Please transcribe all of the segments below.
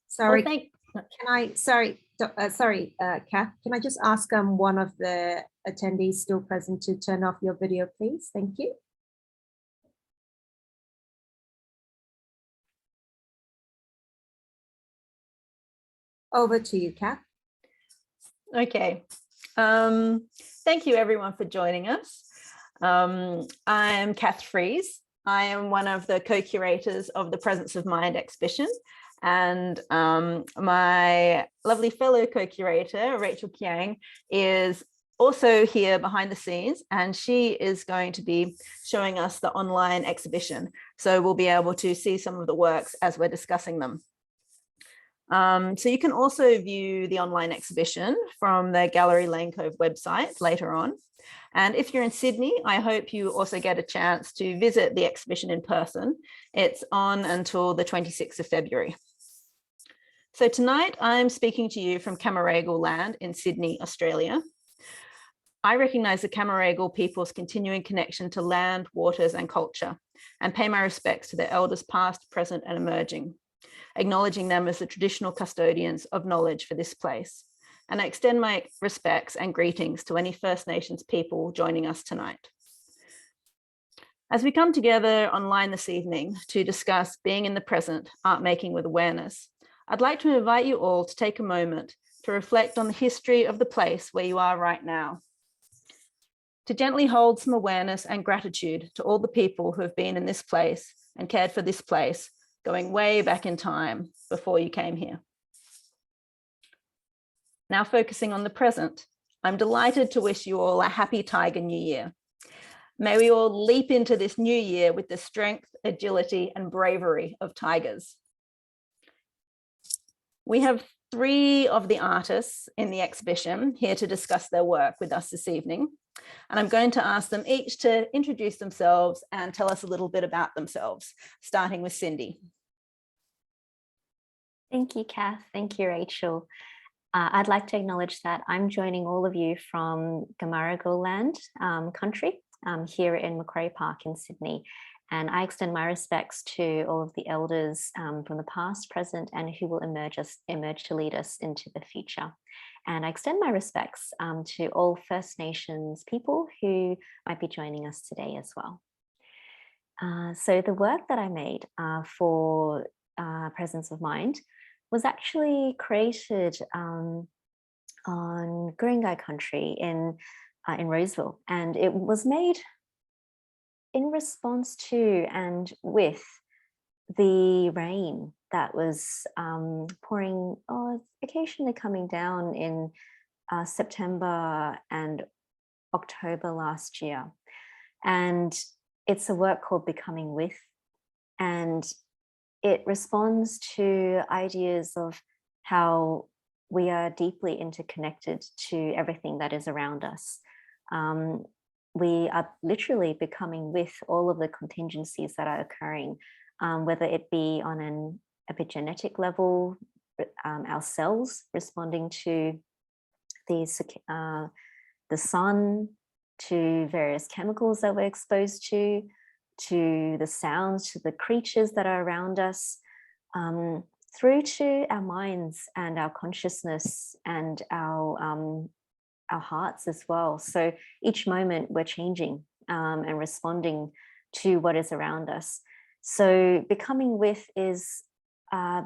Sorry, Well, Kath, can I just ask one of the attendees still present to turn off your video, please? Thank you. Over to you, Kath. Okay. Thank you everyone for joining us. I'm Kath Fries. I am one of the co-curators of the Presence of Mind exhibition. And my lovely fellow co-curator, Rachel Kiang, is also here behind the scenes, and she is going to be showing us the online exhibition. So we'll be able to see some of the works as we're discussing them. So you can also view the online exhibition from the Gallery Lane Cove website later on. And if you're in Sydney, I hope you also get a chance to visit the exhibition in person. It's on until the 26th of February. So tonight I'm speaking to you from Camaragal land in Sydney, Australia. I recognise the Camaragal people's continuing connection to land, waters and culture, and pay my respects to their elders past, present and emerging, acknowledging them as the traditional custodians of knowledge for this place. And I extend my respects and greetings to any First Nations people joining us tonight. As we come together online this evening to discuss being in the present, art making with awareness, I'd like to invite you all to take a moment to reflect on the history of the place where you are right now, to gently hold some awareness and gratitude to all the people who have been in this place and cared for this place, going way back in time before you came here. Now focusing on the present, I'm delighted to wish you all a happy Tiger New Year. May we all leap into this new year with the strength, agility, and bravery of tigers. We have 3 of the artists in the exhibition here to discuss their work with us this evening. And I'm going to ask them each to introduce themselves and tell us a little bit about themselves, starting with Cindy. Thank you, Kath. Thank you, Rachel. I'd like to acknowledge that I'm joining all of you from Camaragal land country here in Macquarie Park in Sydney. And I extend my respects to all of the elders from the past, present, and who will emerge to lead us into the future. And I extend my respects to all First Nations people who might be joining us today as well. So the work that I made for Presence of Mind was actually created on Guringai country in Roseville, and it was made in response to and with the rain that was pouring, occasionally coming down in September and October last year. And it's a work called Becoming With, and it responds to ideas of how we are deeply interconnected to everything that is around us. We are literally becoming with all of the contingencies that are occurring, whether it be on an epigenetic level, our cells responding to these, the sun, to various chemicals that we're exposed to the sounds, to the creatures that are around us, through to our minds and our consciousness and our hearts as well. So each moment we're changing and responding to what is around us. So Becoming With is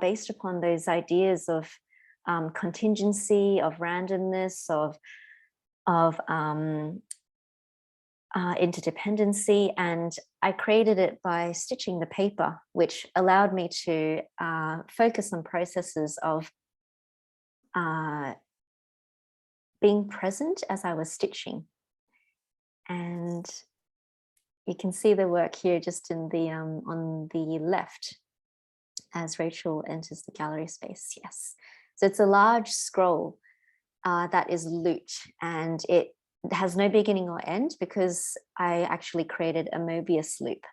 based upon those ideas of contingency, of randomness, of interdependency, and I created it by stitching the paper, which allowed me to focus on processes of being present as I was stitching. And you can see the work here just in the on the left as Rachel enters the gallery space. Yes, so it's a large scroll that is looped, and it has no beginning or end because I actually created a Mobius loop.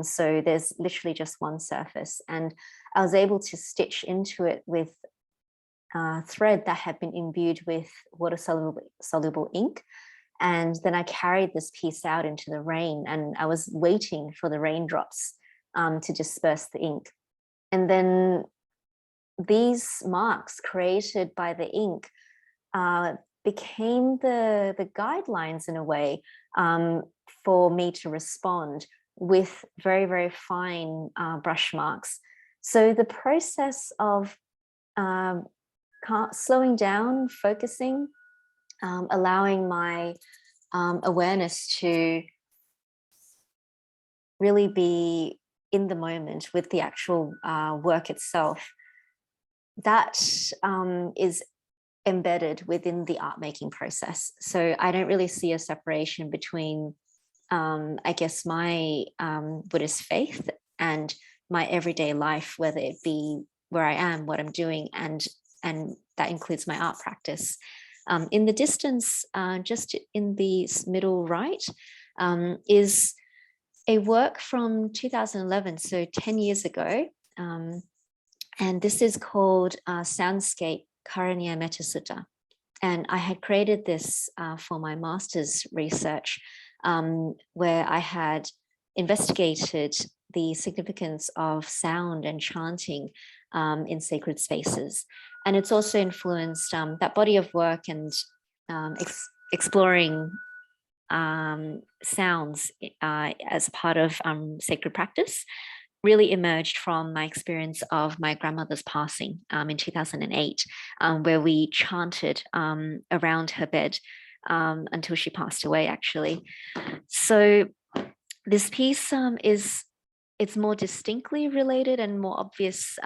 So there's literally just one surface, and I was able to stitch into it with thread that had been imbued with water soluble ink. And then I carried this piece out into the rain, and I was waiting for the raindrops to disperse the ink. And then these marks created by the ink became the guidelines in a way for me to respond with very, very fine brush marks. So the process of slowing down, focusing, allowing my awareness to really be in the moment with the actual work itself, that is embedded within the art making process. So I don't really see a separation between, I guess, my Buddhist faith and my everyday life, whether it be where I am, what I'm doing, and that includes my art practice. In the distance, just in the middle right, is a work from 2011, so 10 years ago. And this is called Soundscape, Karenia Metacita. And I had created this for my master's research, where I had investigated the significance of sound and chanting in sacred spaces. And it's also influenced that body of work and exploring sounds as a part of sacred practice really emerged from my experience of my grandmother's passing in 2008, where we chanted around her bed until she passed away, actually. So this piece it's more distinctly related and more obvious,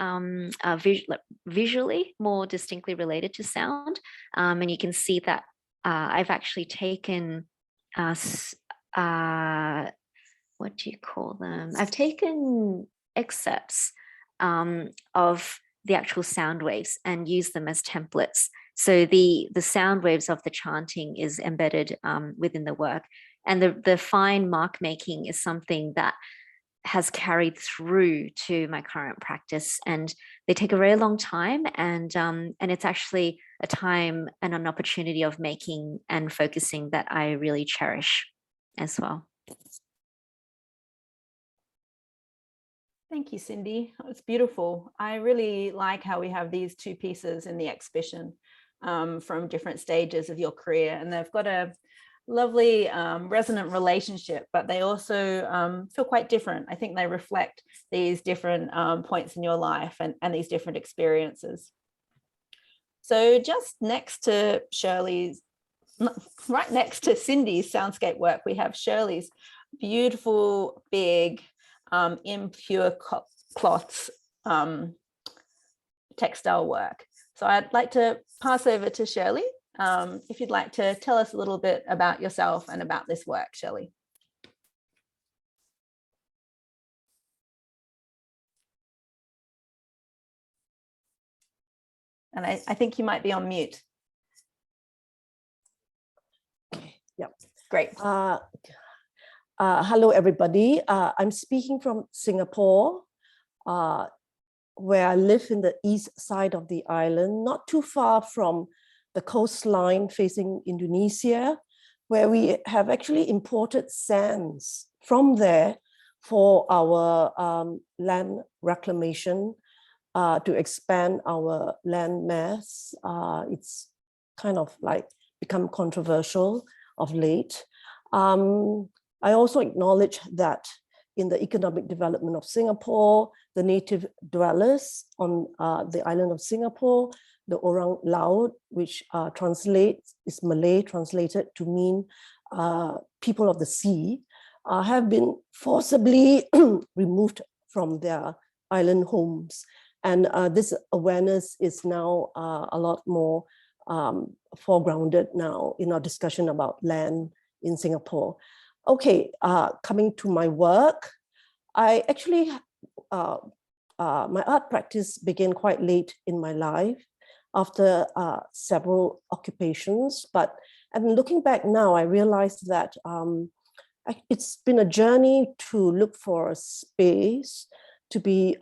visually more distinctly related to sound. And you can see that I've actually taken, what do you call them? I've taken excerpts of the actual sound waves and used them as templates. So the sound waves of the chanting is embedded within the work. And the fine mark making is something that has carried through to my current practice, and they take a very long time, and it's actually a time and an opportunity of making and focusing that I really cherish as well. Thank you, Cindy. It's beautiful. I really like how we have these two pieces in the exhibition from different stages of your career, and they've got a lovely resonant relationship, but they also feel quite different. I think they reflect these different points in your life and these different experiences. So just next to Shirley's, right next to Cindy's soundscape work, we have Shirley's beautiful, big, impure cloths textile work. So I'd like to pass over to Shirley. If you'd like to tell us a little bit about yourself and about this work, Shirley. And I think you might be on mute. Okay, yep. Great. Hello, everybody. I'm speaking from Singapore, where I live in the east side of the island, not too far from the coastline facing Indonesia, where we have actually imported sands from there for our land reclamation to expand our land mass. It's kind of like become controversial of late. I also acknowledge that in the economic development of Singapore, the native dwellers on the island of Singapore, the Orang Laut, which is Malay translated to mean people of the sea, have been forcibly removed from their island homes. And this awareness is now a lot more foregrounded now in our discussion about land in Singapore. Okay, coming to my work, I actually, my art practice began quite late in my life after several occupations. And looking back now, I realized that it's been a journey to look for a space to be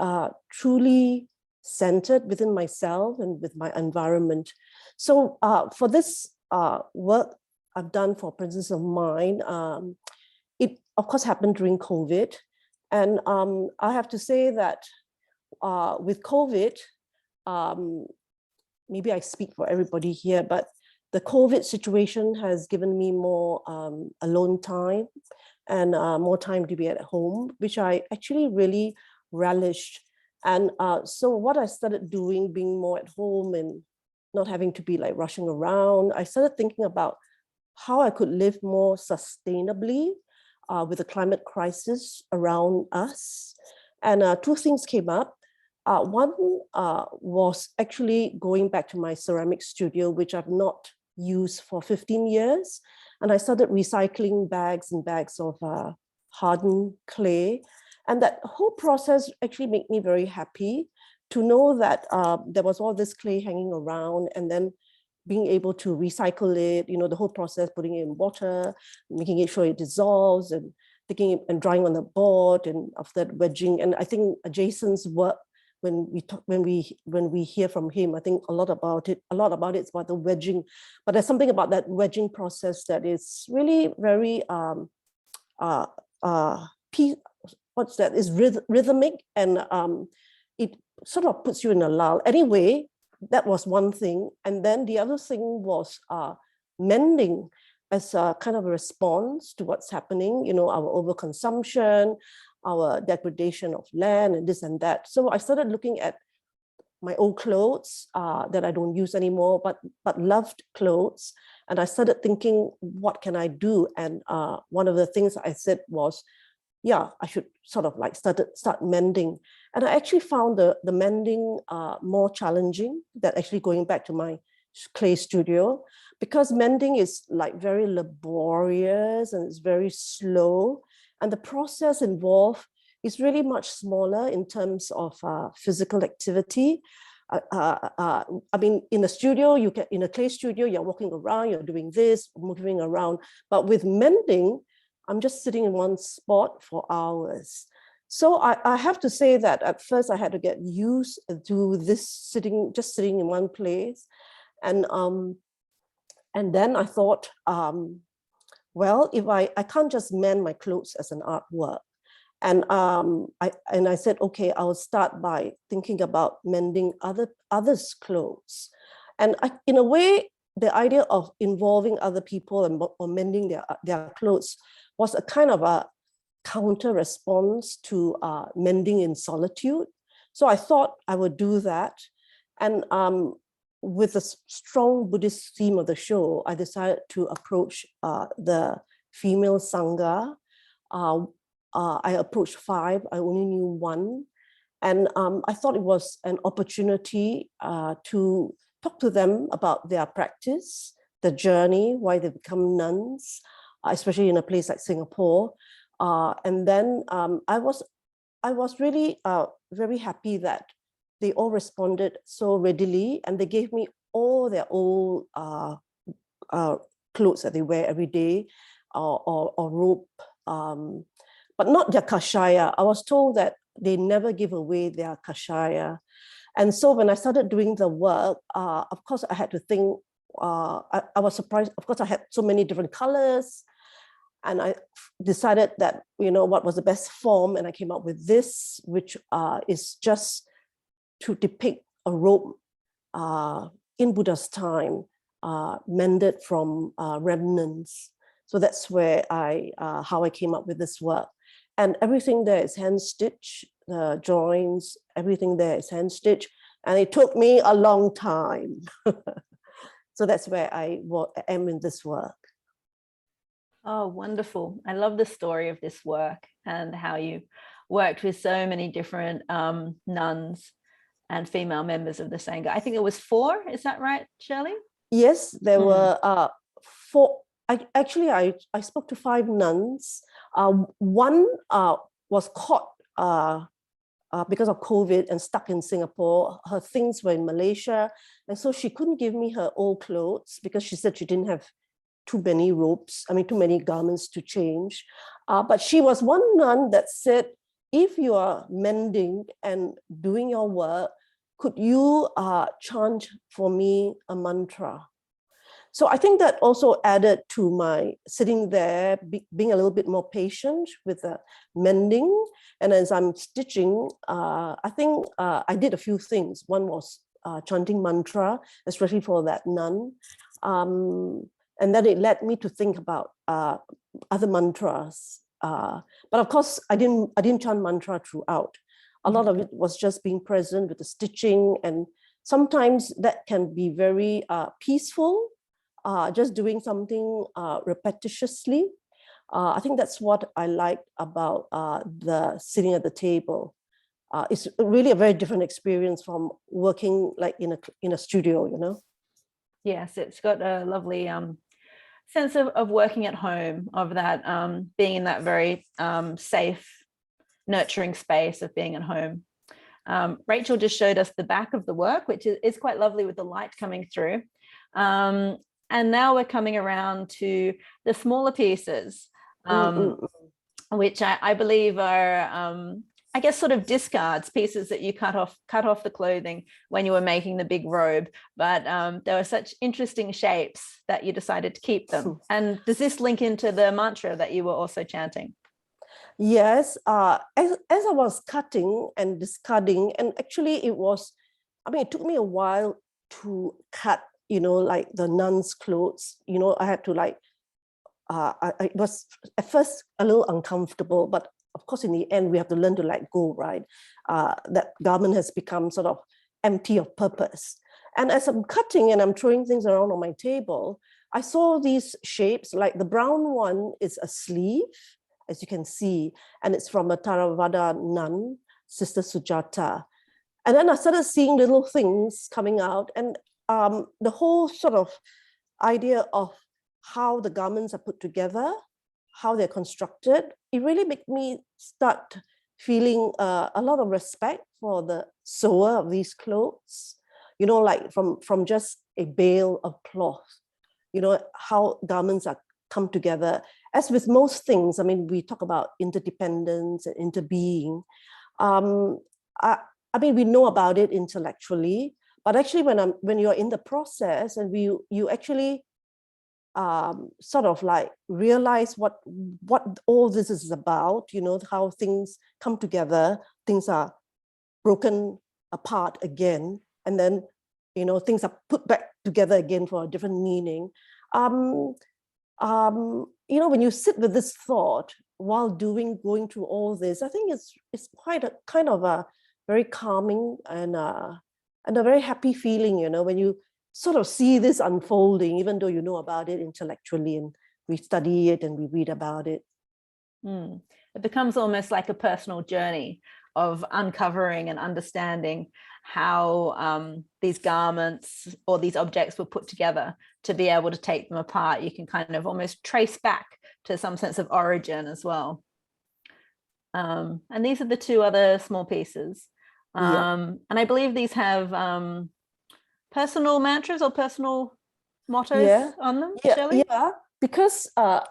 truly centered within myself and with my environment. So for this work I've done for Presence of Mind, it of course happened during COVID. And I have to say that with COVID, maybe I speak for everybody here, but the COVID situation has given me more alone time and more time to be at home, which I actually really relished. And so what I started doing, being more at home and not having to be like rushing around, I started thinking about how I could live more sustainably with the climate crisis around us. And two things came up. One was actually going back to my ceramic studio, which I've not used for 15 years. And I started recycling bags and bags of hardened clay. And that whole process actually made me very happy to know that there was all this clay hanging around, and then being able to recycle it, the whole process, putting it in water, making it sure it dissolves, and taking it and drying on the board, and after that wedging. And I think Jason's work, when we hear from him, I think a lot about it's about the wedging. But there's something about that wedging process that is really very is rhythmic, and it sort of puts you in a lull. Anyway, that was one thing. And then the other thing was mending as a kind of a response to what's happening, our overconsumption, our degradation of land, and this and that. So I started looking at my old clothes that I don't use anymore, but loved clothes. And I started thinking, what can I do? And one of the things I said was, I should sort of like start mending. And I actually found the mending more challenging than actually going back to my clay studio, because mending is like very laborious and it's very slow. And the process involved is really much smaller in terms of physical activity. I mean, in a studio, in a clay studio, you're walking around, you're doing this, moving around. But with mending, I'm just sitting in one spot for hours. So I have to say that at first I had to get used to this just sitting in one place. And then I thought, well, if I can't just mend my clothes as an artwork. And I said, okay, I'll start by thinking about mending others' clothes. And in a way, the idea of involving other people or mending their clothes was a kind of a counter response to mending in solitude. So I thought I would do that. And with the strong Buddhist theme of the show, I decided to approach the female Sangha. I approached 5, I only knew 1. And I thought it was an opportunity to talk to them about their practice, the journey, why they become nuns, especially in a place like Singapore. And then I was really very happy that they all responded so readily, and they gave me all their old clothes that they wear every day, or robe, but not their kashaya. I was told that they never give away their kashaya. And so when I started doing the work, of course, I had to think, I was surprised. Of course, I had so many different colors. And I decided that, what was the best form. And I came up with this, which is just to depict a robe in Buddha's time, mended from remnants. So that's where how I came up with this work. And everything there is hand stitched, the joints, everything there is hand stitched. And it took me a long time. So that's where I am in this work. Oh, wonderful. I love the story of this work and how you worked with so many different nuns and female members of the Sangha. I think it was 4, is that right, Shirley? Yes, there were 4. I spoke to 5 nuns. One was caught because of COVID and stuck in Singapore. Her things were in Malaysia. And so she couldn't give me her old clothes because she said she didn't have too many garments to change. But she was one nun that said, if you are mending and doing your work, could you chant for me a mantra? So I think that also added to my sitting there, being a little bit more patient with the mending. And as I'm stitching, I think I did a few things. One was chanting mantra, especially for that nun. And then it led me to think about other mantras. But of course, I didn't chant mantra throughout. A lot of it was just being present with the stitching, and sometimes that can be very peaceful, just doing something repetitiously. I think that's what I liked about the sitting at the table. It's really a very different experience from working like in a studio, you know. Yes, it's got a lovely sense of working at home, of that being in that very safe, nurturing space of being at home. Rachel just showed us the back of the work, which is quite lovely with the light coming through. And now we're coming around to the smaller pieces, which I believe are, I guess, sort of discards, pieces that you cut off the clothing when you were making the big robe. But there were such interesting shapes that you decided to keep them. And does this link into the mantra that you were also chanting? Yes, as I was cutting and discarding, and actually it took me a while to cut, you know, like the nun's clothes. You know, I had to like, it was at first a little uncomfortable, but of course, in the end, we have to learn to let go, right? That garment has become sort of empty of purpose. And as I'm cutting and I'm throwing things around on my table, I saw these shapes, like the brown one is a sleeve, as you can see, and it's from a Theravada nun, Sister Sujata. And then I started seeing little things coming out, and the whole sort of idea of how the garments are put together, how they're constructed, it really made me start feeling a lot of respect for the sewer of these clothes, you know, like from just a bale of cloth, you know, how garments are come together. As with most things, I mean, we talk about interdependence and interbeing. I mean, we know about it intellectually, but actually when you're in the process and you actually sort of like realize what all this is about, you know, how things come together, things are broken apart again, and then, you know, things are put back together again for a different meaning. You know, when you sit with this thought while going through all this, I think it's quite a kind of a very calming and a very happy feeling, you know, when you sort of see this unfolding, even though you know about it intellectually and we study it and we read about it. It becomes almost like a personal journey of uncovering and understanding how these garments or these objects were put together to be able to take them apart. You can kind of almost trace back to some sense of origin as well. And these are the two other small pieces. And I believe these have personal mantras or personal mottos on them, Shirley? Yeah, because I'm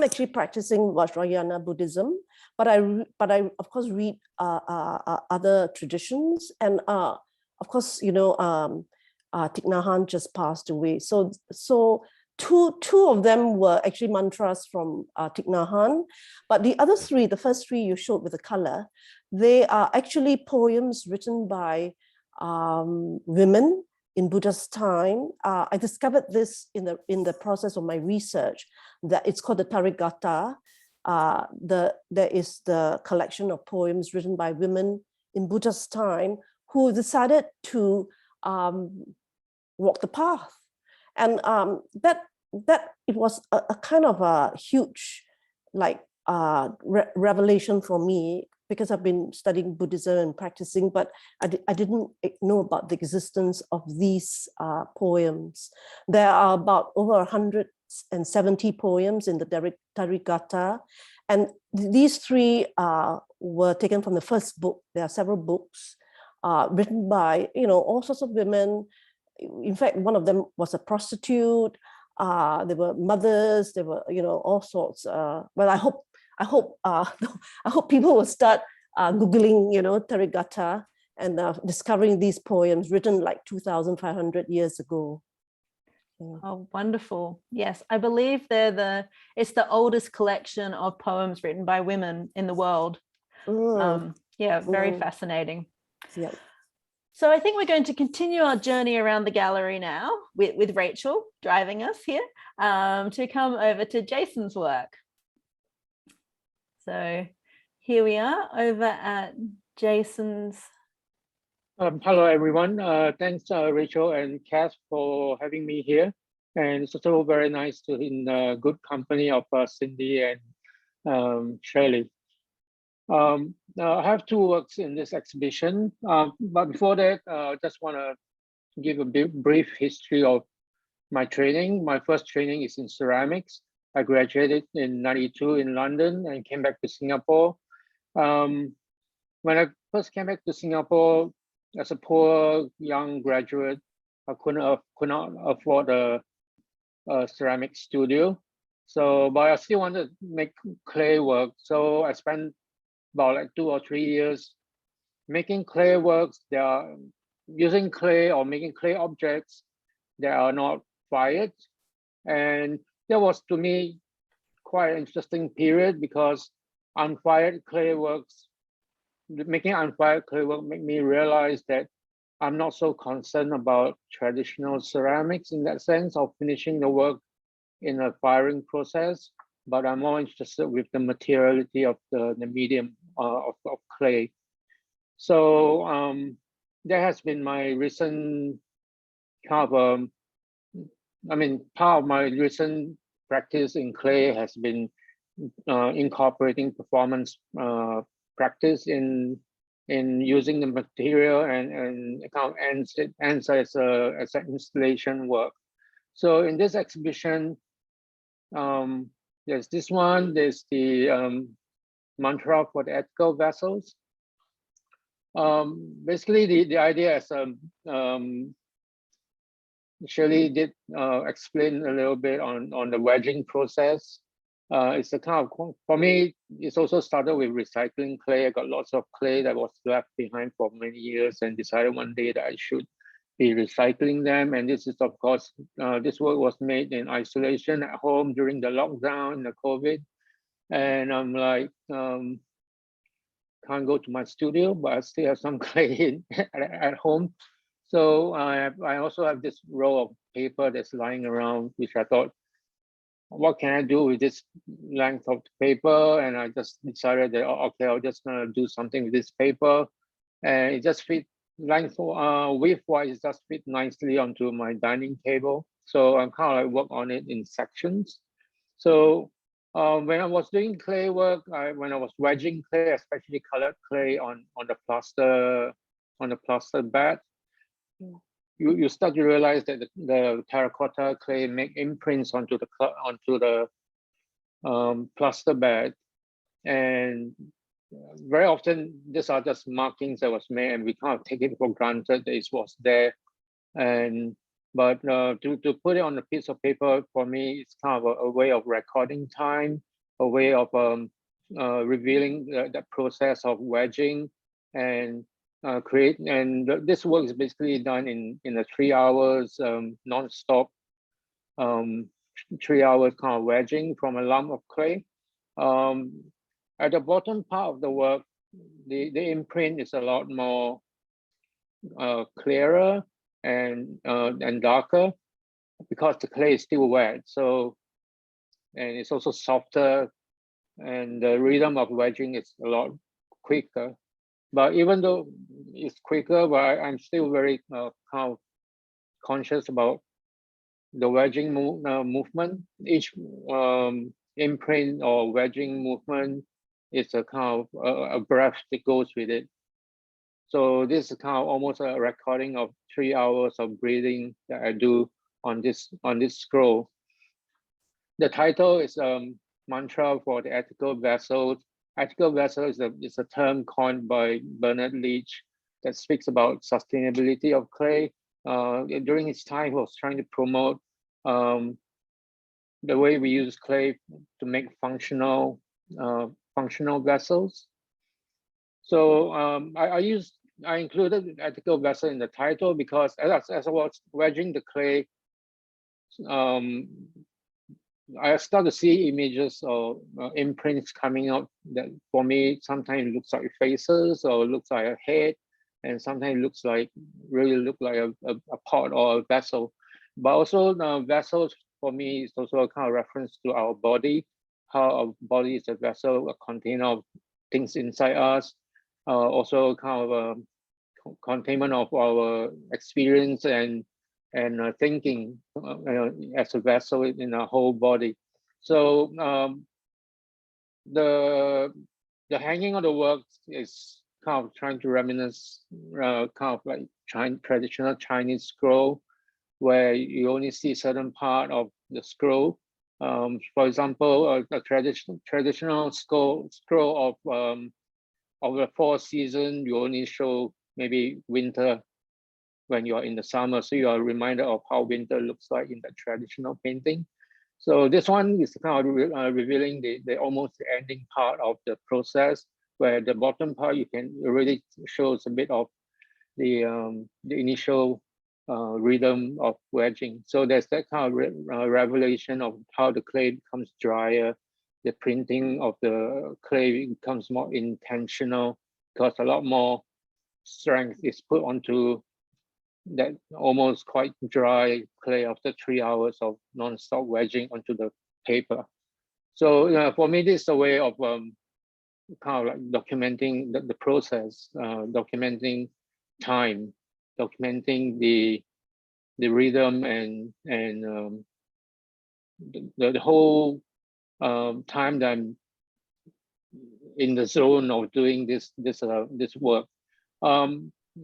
actually practicing Vajrayana Buddhism, but I of course read other traditions, and of course, you know, Thich Nhat Hanh just passed away, so two of them were actually mantras from Thich Nhat Hanh, but the other three, the first three you showed with the color, they are actually poems written by women in Buddha's time. I discovered this in the process of my research, that it's called the Therigatha. There is the collection of poems written by women in Buddha's time who decided to walk the path, and that it was a kind of a huge like revelation for me, because I've been studying Buddhism and practicing, but I didn't know about the existence of these poems. There are about over 170 poems in the Therigatha, and these three were taken from the first book. There are several books written by, you know, all sorts of women. In fact, one of them was a prostitute. There were mothers. There were, you know, all sorts. Well, I hope people will start Googling, you know, Therigatha and discovering these poems written like 2,500 years ago. Oh, wonderful. Yes, I believe it's the oldest collection of poems written by women in the world. Yeah, very fascinating. Yeah. So I think we're going to continue our journey around the gallery now with Rachel driving us here to come over to Jason's work. So here we are over at Jason's. Hello, everyone. Thanks, Rachel and Cass, for having me here. And it's also very nice to be in the good company of Cindy and Shirley. I have two works in this exhibition, but before that, I just want to give a brief history of my training. My first training is in ceramics. I graduated in '92 in London and came back to Singapore. When I first came back to Singapore, as a poor young graduate, I could not afford a ceramic studio. So, but I still wanted to make clay work. So I spent about like 2 or 3 years making clay works. They are using clay or making clay objects that are not fired. And that was, to me, quite an interesting period because unfired clay works, making unfired clay work made me realize that I'm not so concerned about traditional ceramics in that sense of finishing the work in a firing process, but I'm more interested with the materiality of the medium of clay. So that has been my recent kind of, part of my recent practice in clay has been incorporating performance practice in using the material and kind of ends as an installation work. So in this exhibition, there's this one. There's the mantra for the ethical vessels. Basically, the idea is Shirley did explain a little bit on the wedging process. It's a kind of, for me, it's also started with recycling clay. I got lots of clay that was left behind for many years and decided one day that I should be recycling them. And this is, of course, this work was made in isolation at home during the lockdown, the COVID. And I'm like, can't go to my studio, but I still have some clay at home. So I also have this roll of paper that's lying around, which I thought, what can I do with this length of paper? And I just decided that, okay, I'm just gonna do something with this paper. And it just fit width-wise, it just fit nicely onto my dining table. So I'm kind of like work on it in sections. So when I was doing clay work, when I was wedging clay, especially colored clay on the plaster bed, you start to realize that the terracotta clay make imprints onto the plaster bed, and very often these are just markings that was made, and we can't take it for granted that it was there. But to put it on a piece of paper, for me, it's kind of a way of recording time, a way of revealing the process of wedging and this work is basically done in a 3 hours non-stop 3 hours kind of wedging from a lump of clay. At the bottom part of the work, the imprint is a lot more clearer and darker because the clay is still wet. So, and it's also softer, and the rhythm of wedging is a lot quicker. But even though it's quicker, but I'm still very kind of conscious about the wedging movement. Each imprint or wedging movement is a kind of a breath that goes with it. So this is kind of almost a recording of 3 hours of breathing that I do on this scroll. The title is Mantra for the Ethical Vessel. Ethical vessel is a term coined by Bernard Leach that speaks about sustainability of clay. During his time, he was trying to promote the way we use clay to make functional vessels. So I included ethical vessel in the title because as I was wedging the clay, I start to see images or imprints coming out that for me sometimes looks like faces or looks like a head and sometimes it looks like a pot or a vessel. But also vessels for me is also a kind of reference to our body, how our body is a vessel, a container of things inside us, also kind of a containment of our experience and thinking as a vessel in our whole body. So the hanging of the works is kind of trying to reminisce kind of like traditional Chinese scroll, where you only see certain part of the scroll. For example, a traditional scroll of the 4 seasons, you only show maybe winter when you are in the summer, so you are reminded of how winter looks like in the traditional painting. So this one is kind of revealing the almost the ending part of the process, where the bottom part you can already shows a bit of the initial rhythm of wedging. So there's that kind of revelation of how the clay becomes drier. The printing of the clay becomes more intentional because a lot more strength is put onto that almost quite dry clay after 3 hours of non-stop wedging onto the paper. So for me, this is a way of kind of like documenting the process, documenting time, documenting the rhythm and the whole time that I'm in the zone of doing this work.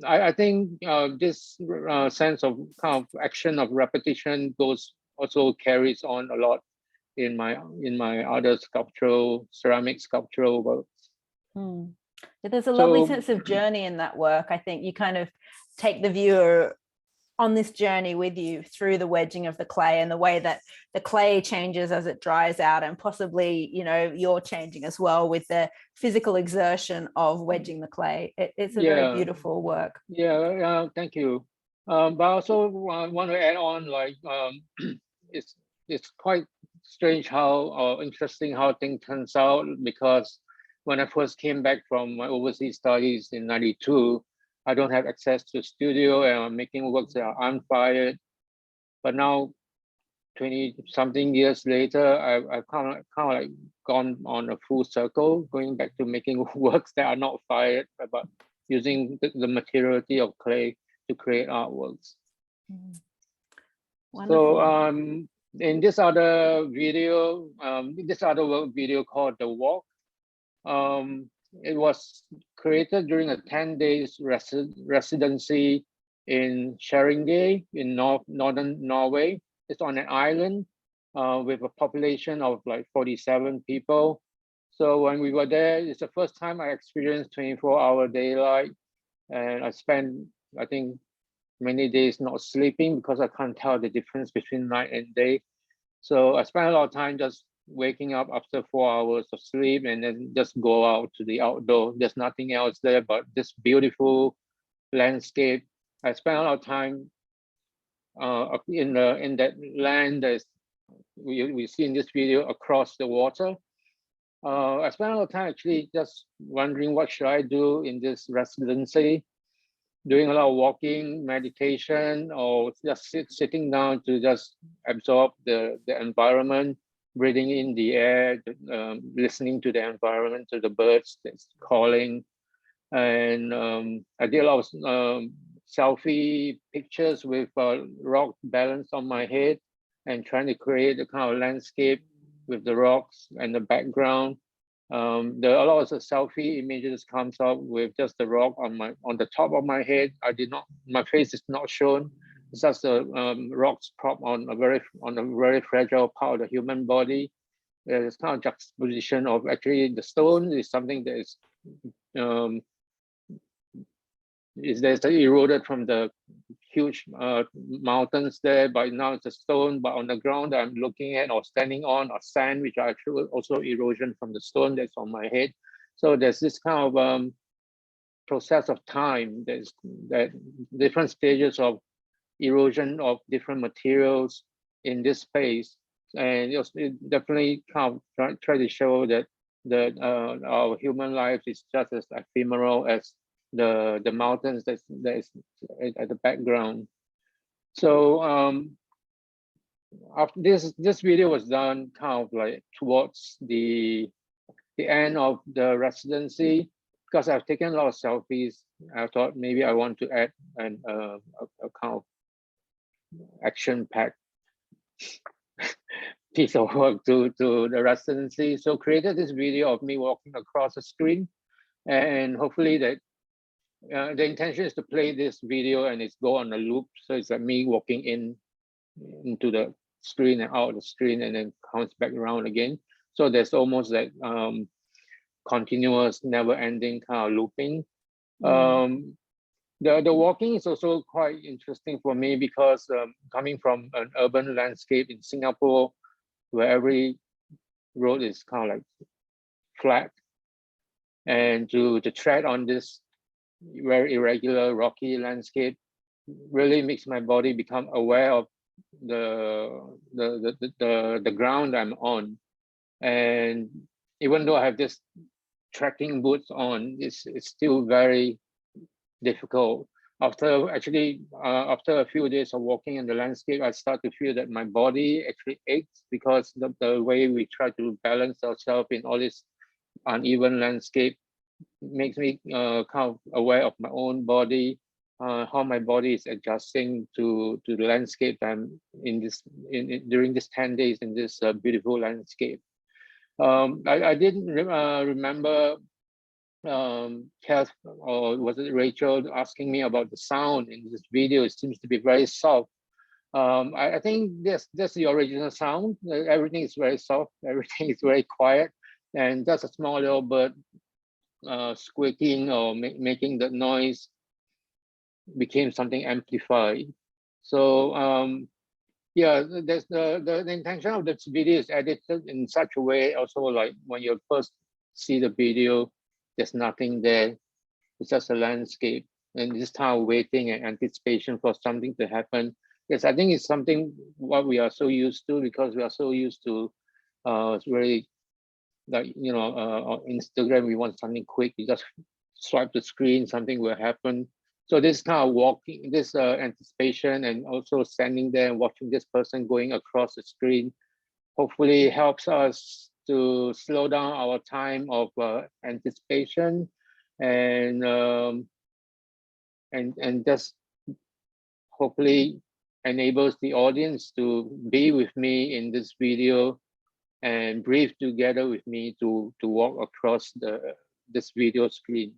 I think this sense of kind of action of repetition also carries on a lot in my other ceramic sculptural works. There's a lovely sense of journey in that work. I think you kind of take the viewer on this journey with you through the wedging of the clay and the way that the clay changes as it dries out, and possibly, you're changing as well with the physical exertion of wedging the clay. It's a very beautiful work. Yeah, thank you. But I also want to add on, like, it's quite strange how interesting how things turns out, because when I first came back from my overseas studies in '92, I don't have access to studio and I'm making works that are unfired. But now, 20-something years later, I've kind of like gone on a full circle, going back to making works that are not fired, but using the materiality of clay to create artworks. Wonderful. So in this other video, work video called The Walk, it was created during a 10 days residency in Shirley in northern Norway. It's on an island with a population of like 47 people. So when we were there, it's the first time I experienced 24-hour daylight, and I spent, I think, many days not sleeping because I can't tell the difference between night and day. So I spent a lot of time just waking up after 4 hours of sleep and then just go out to the outdoor. There's nothing else there but this beautiful landscape. I spent a lot of time in that land that we see in this video across the water. I spent a lot of time actually just wondering what should I do in this residency, doing a lot of walking, meditation, or just sitting down to just absorb the environment, breathing in the air, listening to the environment, to the birds that's calling. And I did a lot of selfie pictures with rock balanced on my head and trying to create a kind of landscape with the rocks and the background. There are a lot of selfie images comes up with just the rock on the top of my head. My face is not shown. It's just the rocks prop on a very fragile part of the human body. There's kind of juxtaposition of actually the stone is something that is eroded from the huge mountains there, but now it's a stone, but on the ground that I'm looking at or standing on or sand, which are actually also erosion from the stone that's on my head. So there's this kind of process of time, that different stages of erosion of different materials in this space. And it definitely kind of try to show that our human life is just as ephemeral as the mountains that is at the background. So after this video was done kind of like towards the end of the residency, because I've taken a lot of selfies. I thought maybe I want to add a kind of action-packed piece of work to the residency. So created this video of me walking across the screen, and hopefully that the intention is to play this video and it's go on a loop. So it's like me walking into the screen and out of the screen and then comes back around again. So there's almost like continuous, never-ending kind of looping. The walking is also quite interesting for me because coming from an urban landscape in Singapore, where every road is kind of like flat, and to tread on this very irregular, rocky landscape really makes my body become aware of the ground I'm on. And even though I have this trekking boots on, it's still very difficult. After a few days of walking in the landscape, I start to feel that my body actually aches because the way we try to balance ourselves in all this uneven landscape makes me kind of aware of my own body, how my body is adjusting to the landscape I'm in during this 10 days in this beautiful landscape. I didn't remember Kath, or was it Rachel, asking me about the sound in this video. It seems to be very soft. I think that's the original sound. Everything is very soft, everything is very quiet, and just a small little bird squeaking or making the noise became something amplified. So yeah, there's the intention of this video is edited in such a way also, like when you first see the video, there's nothing there. It's just a landscape, and this time of waiting and anticipation for something to happen. Yes, I think it's something what we are so used to, because we are so used to it's really like, you know, on Instagram, we want something quick. You just swipe the screen, something will happen. So this kind of walking, this anticipation, and also standing there and watching this person going across the screen, hopefully helps us to slow down our time of anticipation, and just hopefully enables the audience to be with me in this video and breathe together with me to walk across this video screen.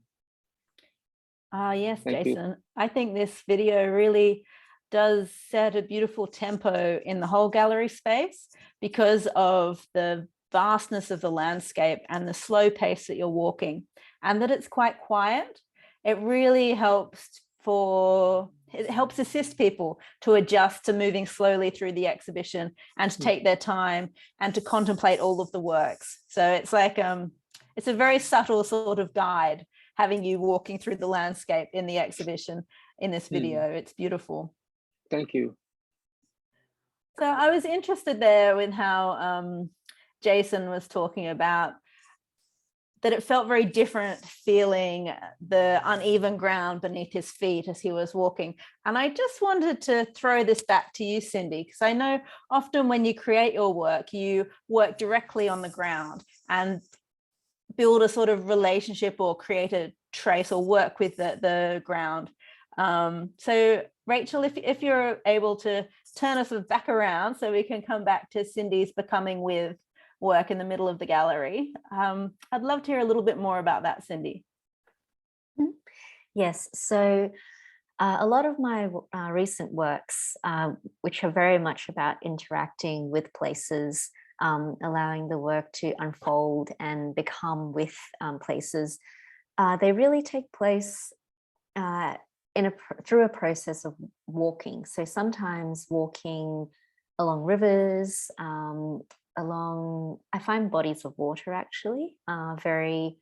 Yes, Thank Jason. you. I think this video really does set a beautiful tempo in the whole gallery space because of the vastness of the landscape and the slow pace that you're walking, and that it's quite quiet. It really helps assist people to adjust to moving slowly through the exhibition and to take their time and to contemplate all of the works. So it's like it's a very subtle sort of guide, having you walking through the landscape in the exhibition in this video. It's beautiful. Thank you. So I was interested there with how Jason was talking about that it felt very different feeling the uneven ground beneath his feet as he was walking. And I just wanted to throw this back to you, Cindy, because I know often when you create your work, you work directly on the ground and build a sort of relationship or create a trace or work with the ground. So Rachel, if you're able to turn us back around so we can come back to Cindy's becoming with work in the middle of the gallery. I'd love to hear a little bit more about that, Cindy. Yes, so a lot of my recent works, which are very much about interacting with places, allowing the work to unfold and become with places, they really take place through a process of walking. So sometimes walking along rivers, I find bodies of water actually very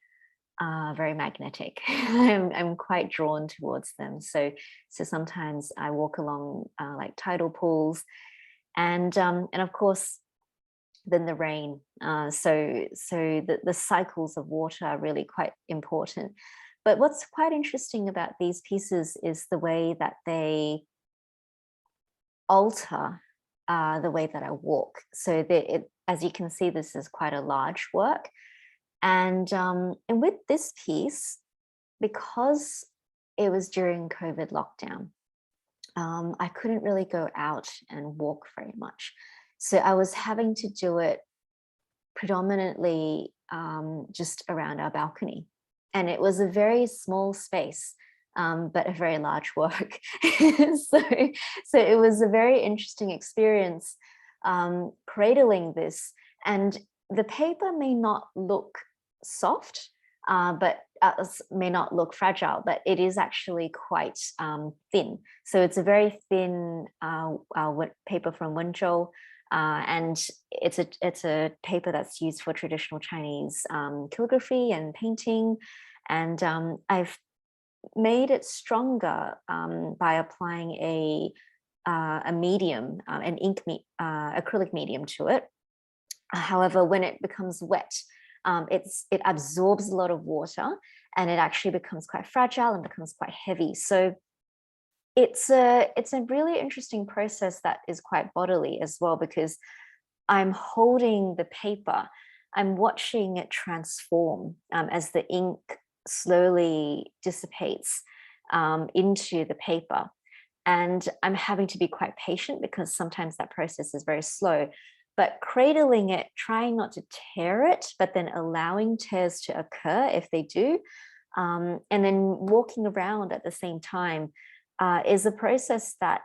magnetic. I'm quite drawn towards them. So sometimes I walk along like tidal pools, and of course then the rain. So the cycles of water are really quite important. But what's quite interesting about these pieces is the way that they alter the way that I walk. So that as you can see, this is quite a large work. And with this piece, because it was during COVID lockdown, I couldn't really go out and walk very much. So I was having to do it predominantly just around our balcony. And it was a very small space, but a very large work. so it was a very interesting experience cradling this. And the paper may not look soft, but may not look fragile, but it is actually quite thin. So it's a very thin paper from Yuen-Zhe, and it's a paper that's used for traditional Chinese calligraphy and painting. And I've made it stronger by applying a medium, an ink acrylic medium to it. However, when it becomes wet, it absorbs a lot of water, and it actually becomes quite fragile and becomes quite heavy. So it's a really interesting process that is quite bodily as well, because I'm holding the paper, I'm watching it transform as the ink slowly dissipates into the paper. And I'm having to be quite patient because sometimes that process is very slow. But cradling it, trying not to tear it, but then allowing tears to occur if they do, and then walking around at the same time is a process that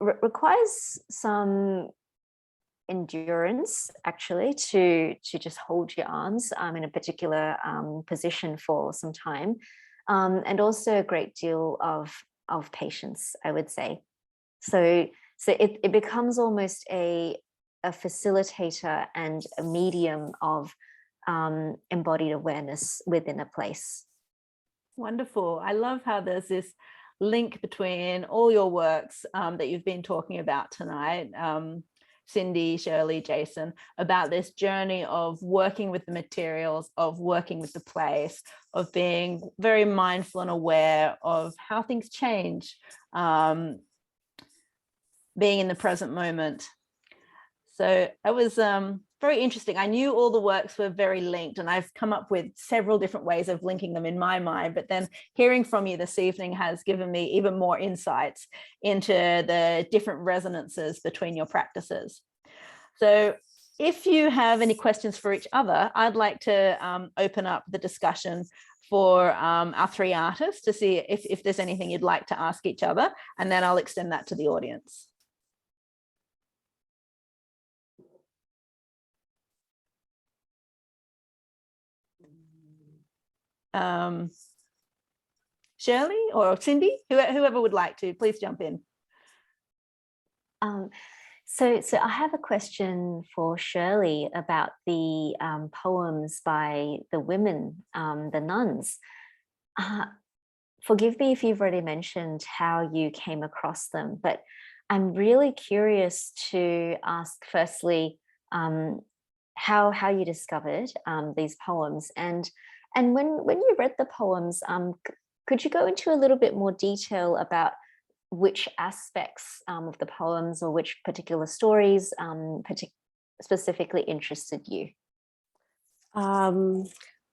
requires some endurance, actually, to just hold your arms in a particular position for some time, and also a great deal of patience, I would say. So it becomes almost a facilitator and a medium of embodied awareness within a place. Wonderful. I love how there's this link between all your works that you've been talking about tonight, Cindy, Shirley, Jason, about this journey of working with the materials, of working with the place, of being very mindful and aware of how things change, being in the present moment. So it was very interesting. I knew all the works were very linked, and I've come up with several different ways of linking them in my mind, but then hearing from you this evening has given me even more insights into the different resonances between your practices. So if you have any questions for each other, I'd like to open up the discussion for our three artists to see if there's anything you'd like to ask each other, and then I'll extend that to the audience. Shirley or Cindy, whoever would like to, please jump in. So I have a question for Shirley about the poems by the women, the nuns. Forgive me if you've already mentioned how you came across them, but I'm really curious to ask firstly how you discovered these poems, and when you read the poems, could you go into a little bit more detail about which aspects of the poems or which particular stories specifically interested you?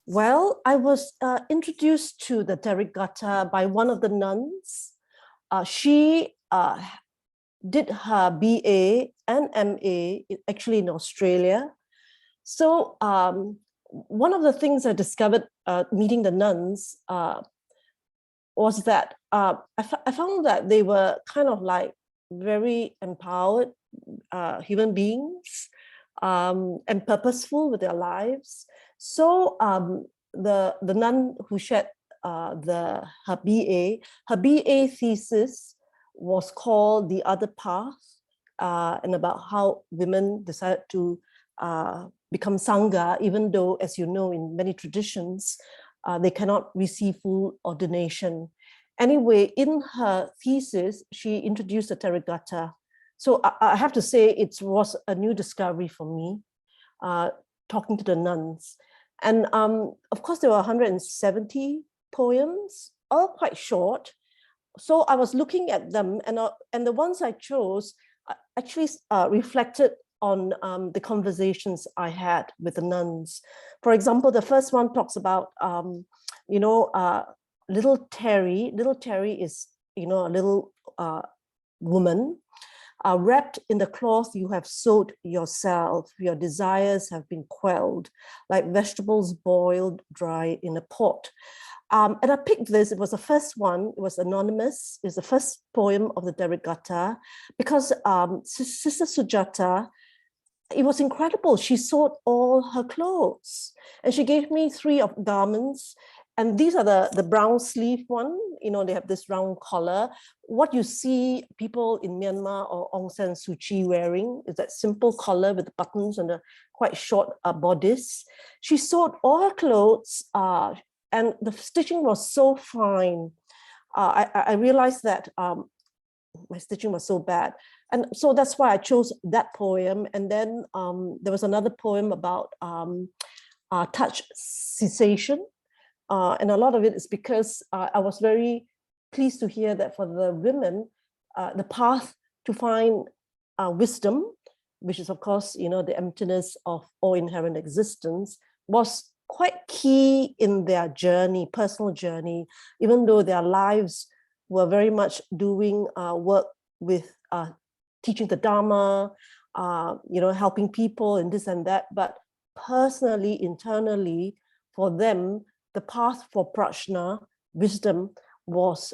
Well, I was introduced to the Therigatha by one of the nuns. She did her BA and MA actually in Australia. So one of the things I discovered meeting the nuns was that I found that they were kind of like very empowered human beings and purposeful with their lives. So the nun who shared her BA thesis was called The Other Path, and about how women decided to become Sangha, even though, as you know, in many traditions, they cannot receive full ordination. Anyway, in her thesis, she introduced the Therigatha. So I have to say it was a new discovery for me, talking to the nuns. And of course, there were 170 poems, all quite short. So I was looking at them, and the ones I chose actually reflected on the conversations I had with the nuns. For example, the first one talks about, little Terry. Little Terry is, a little woman wrapped in the cloth you have sewed yourself. Your desires have been quelled, like vegetables boiled dry in a pot. And I picked this. It was the first one. It was anonymous. It's the first poem of the Derigata, because Sister Sujata, it was incredible. She sewed all her clothes, and she gave me 3 of garments. And these are the brown sleeve one. They have this round collar. What you see people in Myanmar or Aung San Suu Kyi wearing is that simple collar with the buttons and a quite short bodice. She sewed all her clothes, and the stitching was so fine. I realized that my stitching was so bad. And so that's why I chose that poem. And then there was another poem about touch cessation. And a lot of it is because I was very pleased to hear that for the women, the path to find wisdom, which is of course, the emptiness of all inherent existence, was quite key in their journey, personal journey, even though their lives were very much doing work with teaching the Dharma, helping people and this and that. But personally, internally, for them, the path for prajna, wisdom, was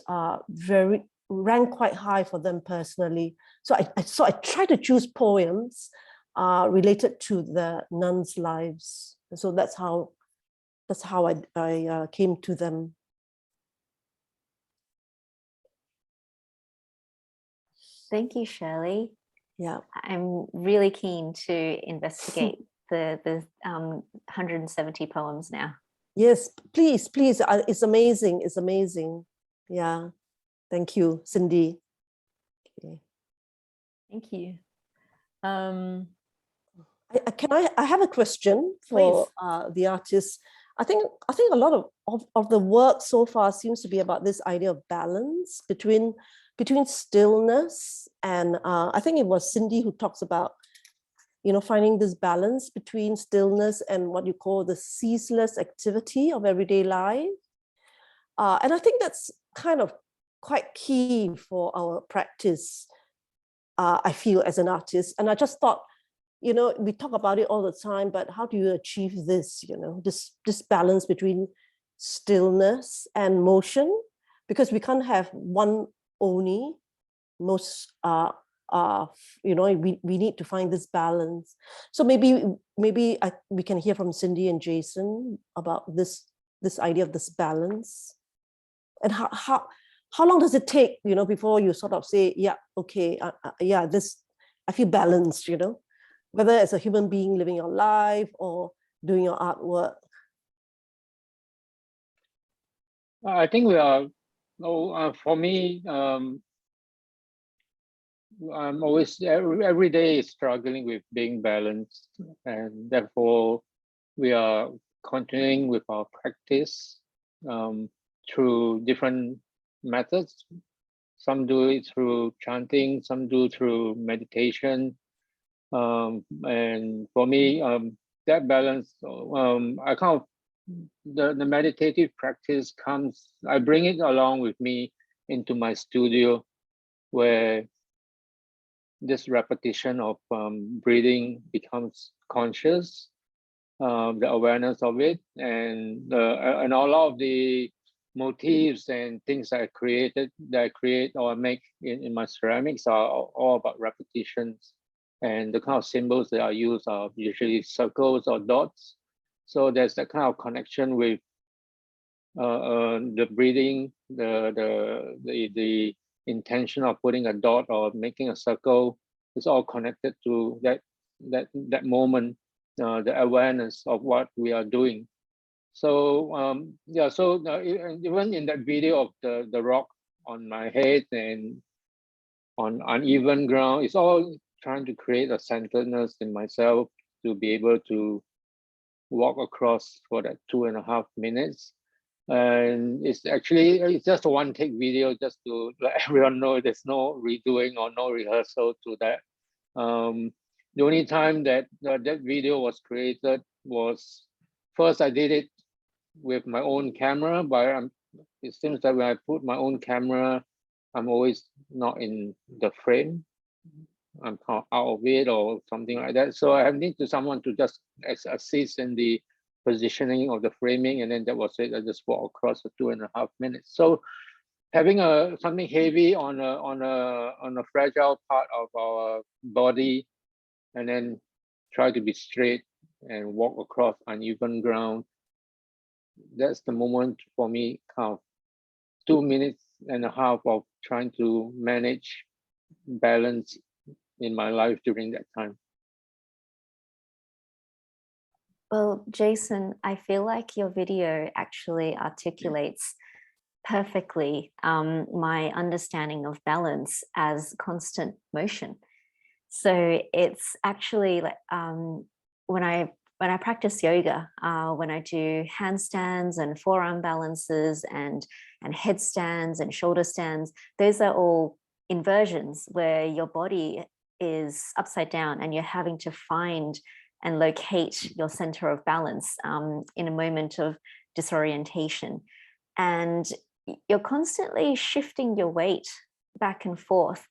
ranked quite high for them personally. So I tried to choose poems related to the nuns' lives. So that's how I came to them. Thank you, Shirley. Yeah, I'm really keen to investigate the 170 poems now. Yes, please. It's amazing. It's amazing. Yeah. Thank you, Cindy. Okay. Thank you. I have a question for the artists. I think a lot of the work so far seems to be about this idea of balance between stillness and I think it was Cindy who talks about finding this balance between stillness and what you call the ceaseless activity of everyday life. And I think that's kind of quite key for our practice, I feel, as an artist. And I just thought, we talk about it all the time, but how do you achieve this, this balance between stillness and motion? Because we can't have one only. We need to find this balance. So maybe we can hear from Cindy and Jason about this idea of this balance, and how long does it take, before you sort of say, yeah, okay, this, I feel balanced, whether as a human being living your life or doing your artwork. I think we are. For me, I'm always every day struggling with being balanced, and therefore we are continuing with our practice through different methods. Some do it through chanting, some do through meditation, and for me, that balance, I kind of the meditative practice comes. I bring it along with me into my studio, where this repetition of breathing becomes conscious, the awareness of it, and a lot of the motifs and things that I create or make in my ceramics are all about repetitions, and the kind of symbols that I use are usually circles or dots. So there's that kind of connection with the breathing, the intention of putting a dot or making a circle is all connected to that moment, the awareness of what we are doing. So even in that video of the rock on my head and on uneven ground, it's all trying to create a centeredness in myself to be able to walk across for that 2.5 minutes. And it's just a one-take video, just to let everyone know there's no redoing or no rehearsal to that. The only time that that video was created was, first I did it with my own camera, but it seems that when I put my own camera, I'm always not in the frame. I'm out of it or something like that. So I need someone to just assist in the positioning of the framing, and then that was it. I just walked across for 2.5 minutes. So having something heavy on a fragile part of our body, and then try to be straight and walk across uneven ground. That's the moment for me, kind of 2.5 minutes of trying to manage balance in my life during that time. Well, Jason, I feel like your video actually articulates perfectly my understanding of balance as constant motion. So it's actually like when I practice yoga, when I do handstands and forearm balances and headstands and shoulder stands, those are all inversions where your body is upside down and you're having to find and locate your center of balance in a moment of disorientation. And you're constantly shifting your weight back and forth.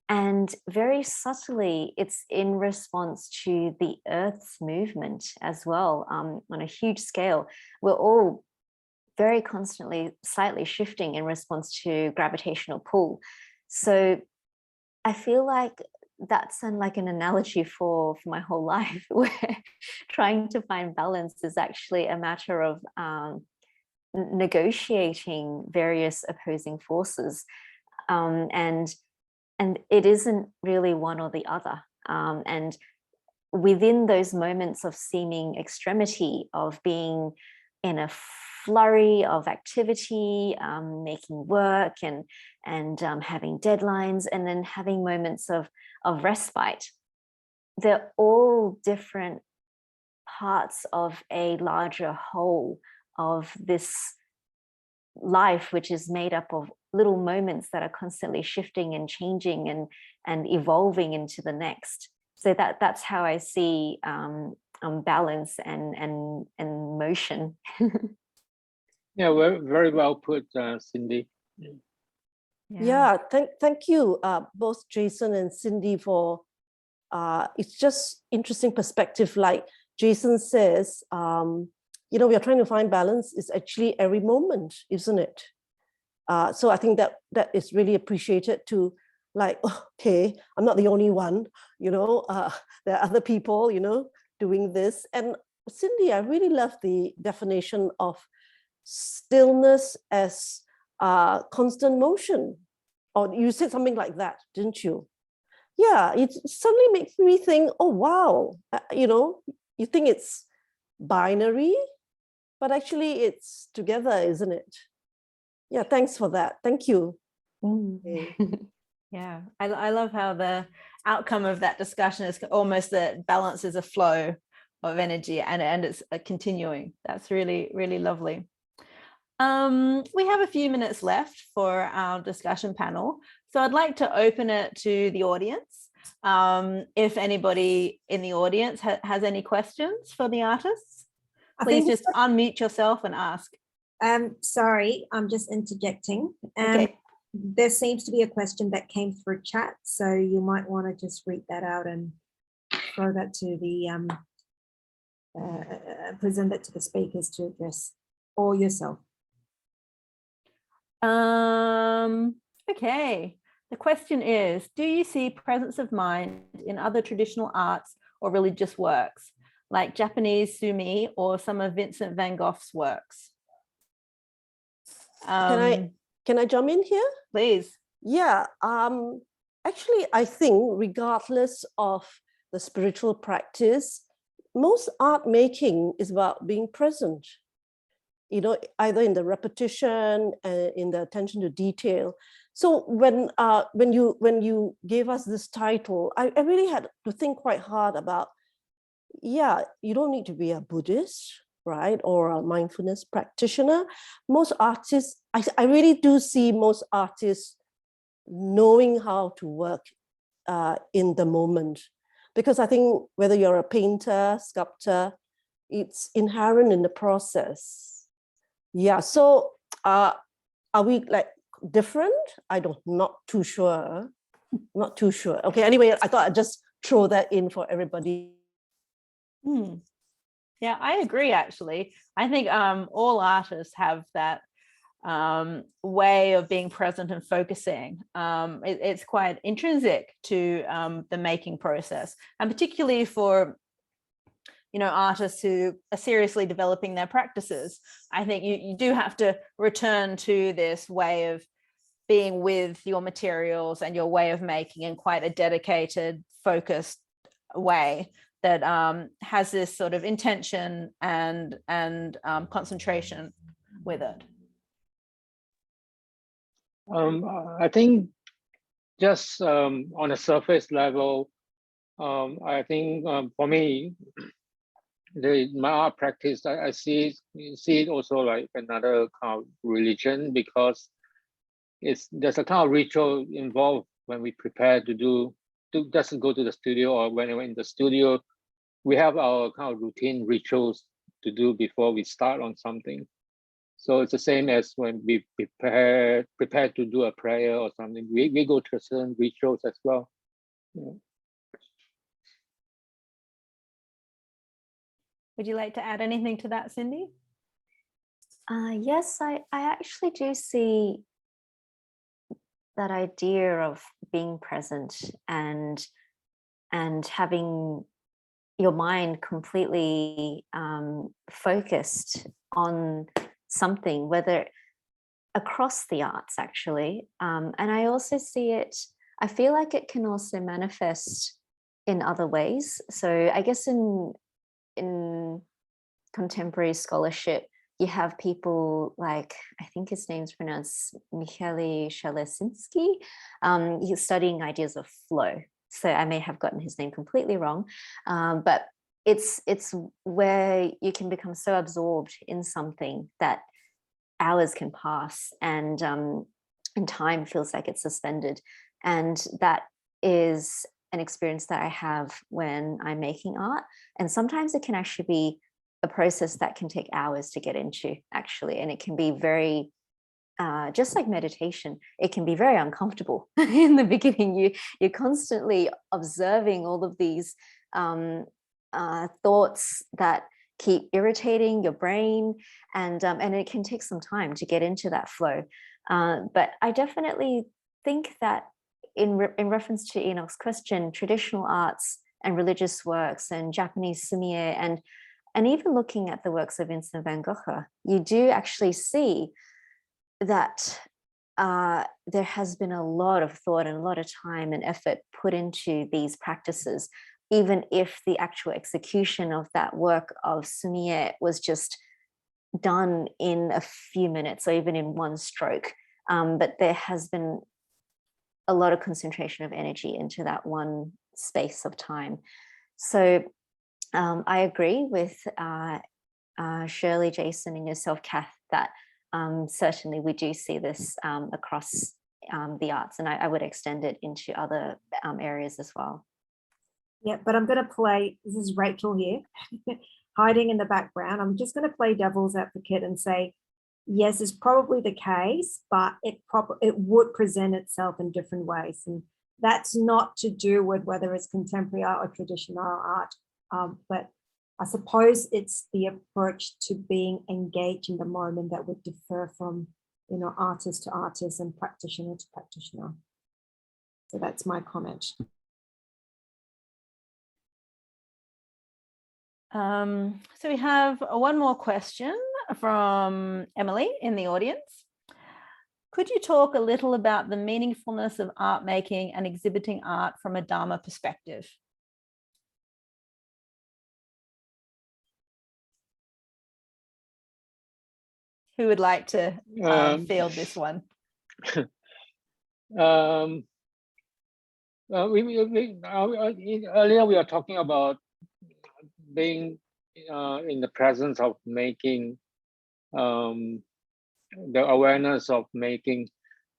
And very subtly, it's in response to the Earth's movement as well, on a huge scale. We're all very constantly, slightly shifting in response to gravitational pull. So I feel like that's like an analogy for my whole life, where trying to find balance is actually a matter of negotiating various opposing forces. And it isn't really one or the other. And within those moments of seeming extremity, of being in a flurry of activity, making work and having deadlines, and then having moments of respite, they're all different parts of a larger whole of this life, which is made up of little moments that are constantly shifting and changing and evolving into the next. So that's how I see balance and motion. Yeah, very well put, Cindy. Yeah, thank you, both Jason and Cindy, for it's just interesting perspective. Like Jason says, we are trying to find balance. It's actually every moment, isn't it? So I think that is really appreciated to, like, okay, I'm not the only one, there are other people, doing this. And Cindy, I really love the definition of stillness as constant motion. Or you said something like that, didn't you? Yeah, it suddenly makes me think, oh, wow, you think it's binary, but actually it's together, isn't it? Yeah, thanks for that. Thank you. Okay. Yeah, I love how the outcome of that discussion is almost that balance is a flow of energy and it's continuing. That's really, really lovely. We have a few minutes left for our discussion panel. So I'd like to open it to the audience. If anybody in the audience has any questions for the artists, please just unmute yourself and ask. Sorry, I'm just interjecting. Okay. There seems to be a question that came through chat, so you might want to just read that out and throw that to the present that to the speakers to address, or yourself. Okay. The question is, do you see presence of mind in other traditional arts or religious works, like Japanese sumi or some of Vincent van Gogh's works? Can I jump in here? Please. Yeah. Actually, I think regardless of the spiritual practice, most art making is about being present. Either in the repetition, in the attention to detail. So when you gave us this title, I really had to think quite hard about, yeah, you don't need to be a Buddhist right, or a mindfulness practitioner, most artists, I really do see most artists knowing how to work in the moment. Because I think whether you're a painter, sculptor, it's inherent in the process. Yeah, so are we like different? Not too sure. Not too sure. Okay, anyway, I thought I'd just throw that in for everybody. Yeah, I agree, actually. I think all artists have that way of being present and focusing. It's quite intrinsic to the making process, and particularly for artists who are seriously developing their practices. I think you do have to return to this way of being with your materials and your way of making in quite a dedicated, focused way that has this sort of intention and concentration with it. I think just on a surface level, I think for me, my art practice, I see it also like another kind of religion, because there's a kind of ritual involved when we prepare to just go to the studio, or when we're in the studio, we have our kind of routine rituals to do before we start on something. So it's the same as when we prepare to do a prayer or something. We go through certain rituals as well. Yeah. Would you like to add anything to that, Cindy? Yes, I actually do see that idea of being present and having your mind completely focused on something, whether across the arts, actually. And I also see it, I feel like it can also manifest in other ways. So I guess in contemporary scholarship, you have people like, I think his name's pronounced Michele Shalesinski. He's studying ideas of flow. So I may have gotten his name completely wrong, but it's where you can become so absorbed in something that hours can pass and time feels like it's suspended. And that is an experience that I have when I'm making art. And sometimes it can actually be a process that can take hours to get into, actually. And it can be very, just like meditation, it can be very uncomfortable in the beginning. You're constantly observing all of these thoughts that keep irritating your brain, and it can take some time to get into that flow. But I definitely think that in reference to Enoch's question, traditional arts and religious works and Japanese sumie and even looking at the works of Vincent van Gogh, you do actually see that there has been a lot of thought and a lot of time and effort put into these practices, even if the actual execution of that work of sumie was just done in a few minutes or even in one stroke. But there has been a lot of concentration of energy into that one space of time. So I agree with Shirley, Jason, and yourself, Kath, that certainly we do see this across the arts, and I would extend it into other areas as well. Yeah, but I'm going to play, this is Rachel here, hiding in the background. I'm just going to play devil's advocate and say, yes, it's probably the case, but it would present itself in different ways. And that's not to do with whether it's contemporary art or traditional art. But I suppose it's the approach to being engaged in the moment that would differ from, artist to artist and practitioner to practitioner. So that's my comment. So we have one more question from Emily in the audience. Could you talk a little about the meaningfulness of art making and exhibiting art from a Dharma perspective? Who would like to field this one? Earlier we were talking about being in the presence of making, the awareness of making.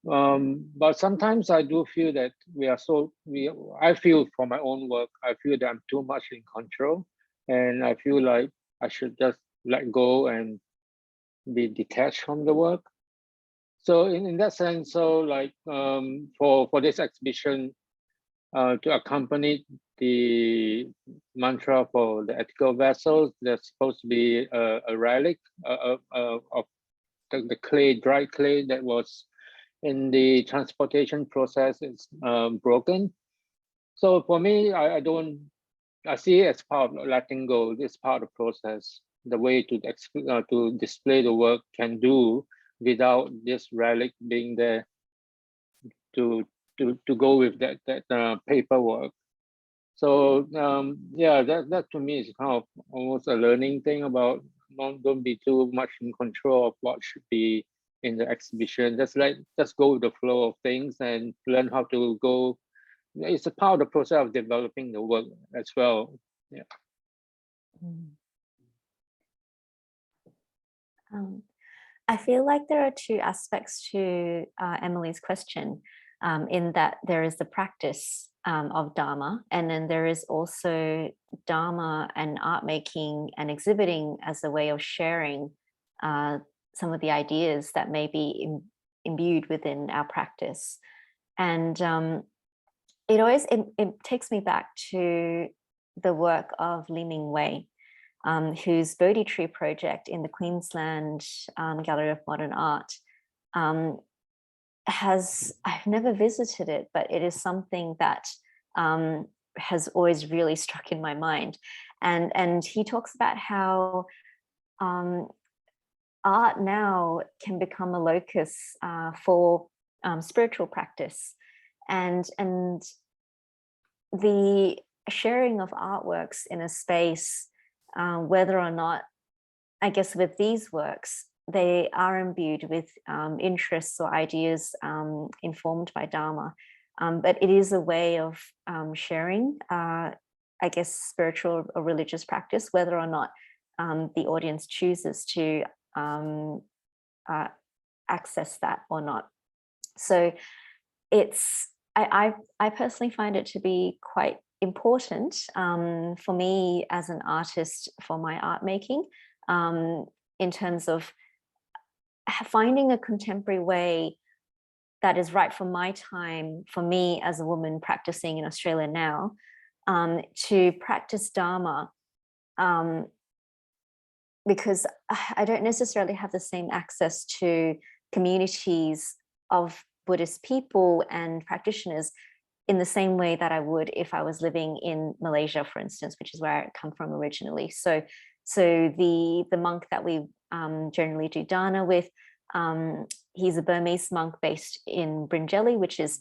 But sometimes I do feel that I feel for my own work, I feel that I'm too much in control, and I feel like I should just let go and be detached from the work. So in that sense, so like for this exhibition, to accompany the mantra for the ethical vessels, there's supposed to be a relic of the clay, dry clay that was in the transportation process is broken. So for me, I see it as part of letting go. It's part of the process. The way to display the work can do without this relic being there to go with that paperwork. So yeah, that to me is kind of almost a learning thing about don't be too much in control of what should be in the exhibition. Just go with the flow of things and learn how to go. It's a part of the process of developing the work as well. Yeah. I feel like there are two aspects to Emily's question, in that there is the practice of Dharma, and then there is also Dharma and art making and exhibiting as a way of sharing some of the ideas that may be imbued within our practice. And it takes me back to the work of Li-Ming-Wei, whose Bodhi Tree project in the Queensland Gallery of Modern Art I've never visited it, but it is something that has always really struck in my mind. And he talks about how art now can become a locus for spiritual practice, and the sharing of artworks in a space, whether or not, I guess with these works, they are imbued with interests or ideas informed by Dharma. But it is a way of sharing, I guess, spiritual or religious practice, whether or not the audience chooses to access that or not. So I personally find it to be quite important for me as an artist for my art making, in terms of finding a contemporary way that is right for my time, for me as a woman practicing in Australia now, to practice Dharma, because I don't necessarily have the same access to communities of Buddhist people and practitioners in the same way that I would if I was living in Malaysia, for instance, which is where I come from originally. So the monk that we generally do dana with, he's a Burmese monk based in Bringelly, which is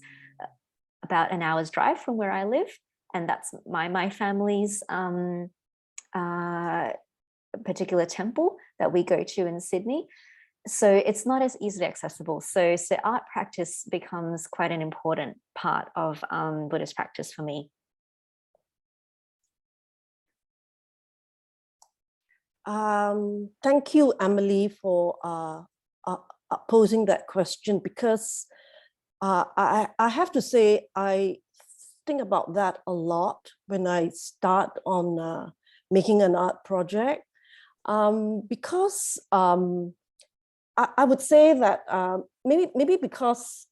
about an hour's drive from where I live, and that's my family's particular temple that we go to in Sydney. So it's not as easily accessible. So art practice becomes quite an important part of Buddhist practice for me. Thank you, Emily, for posing that question, because I have to say I think about that a lot when I start on making an art project, because I would say that maybe because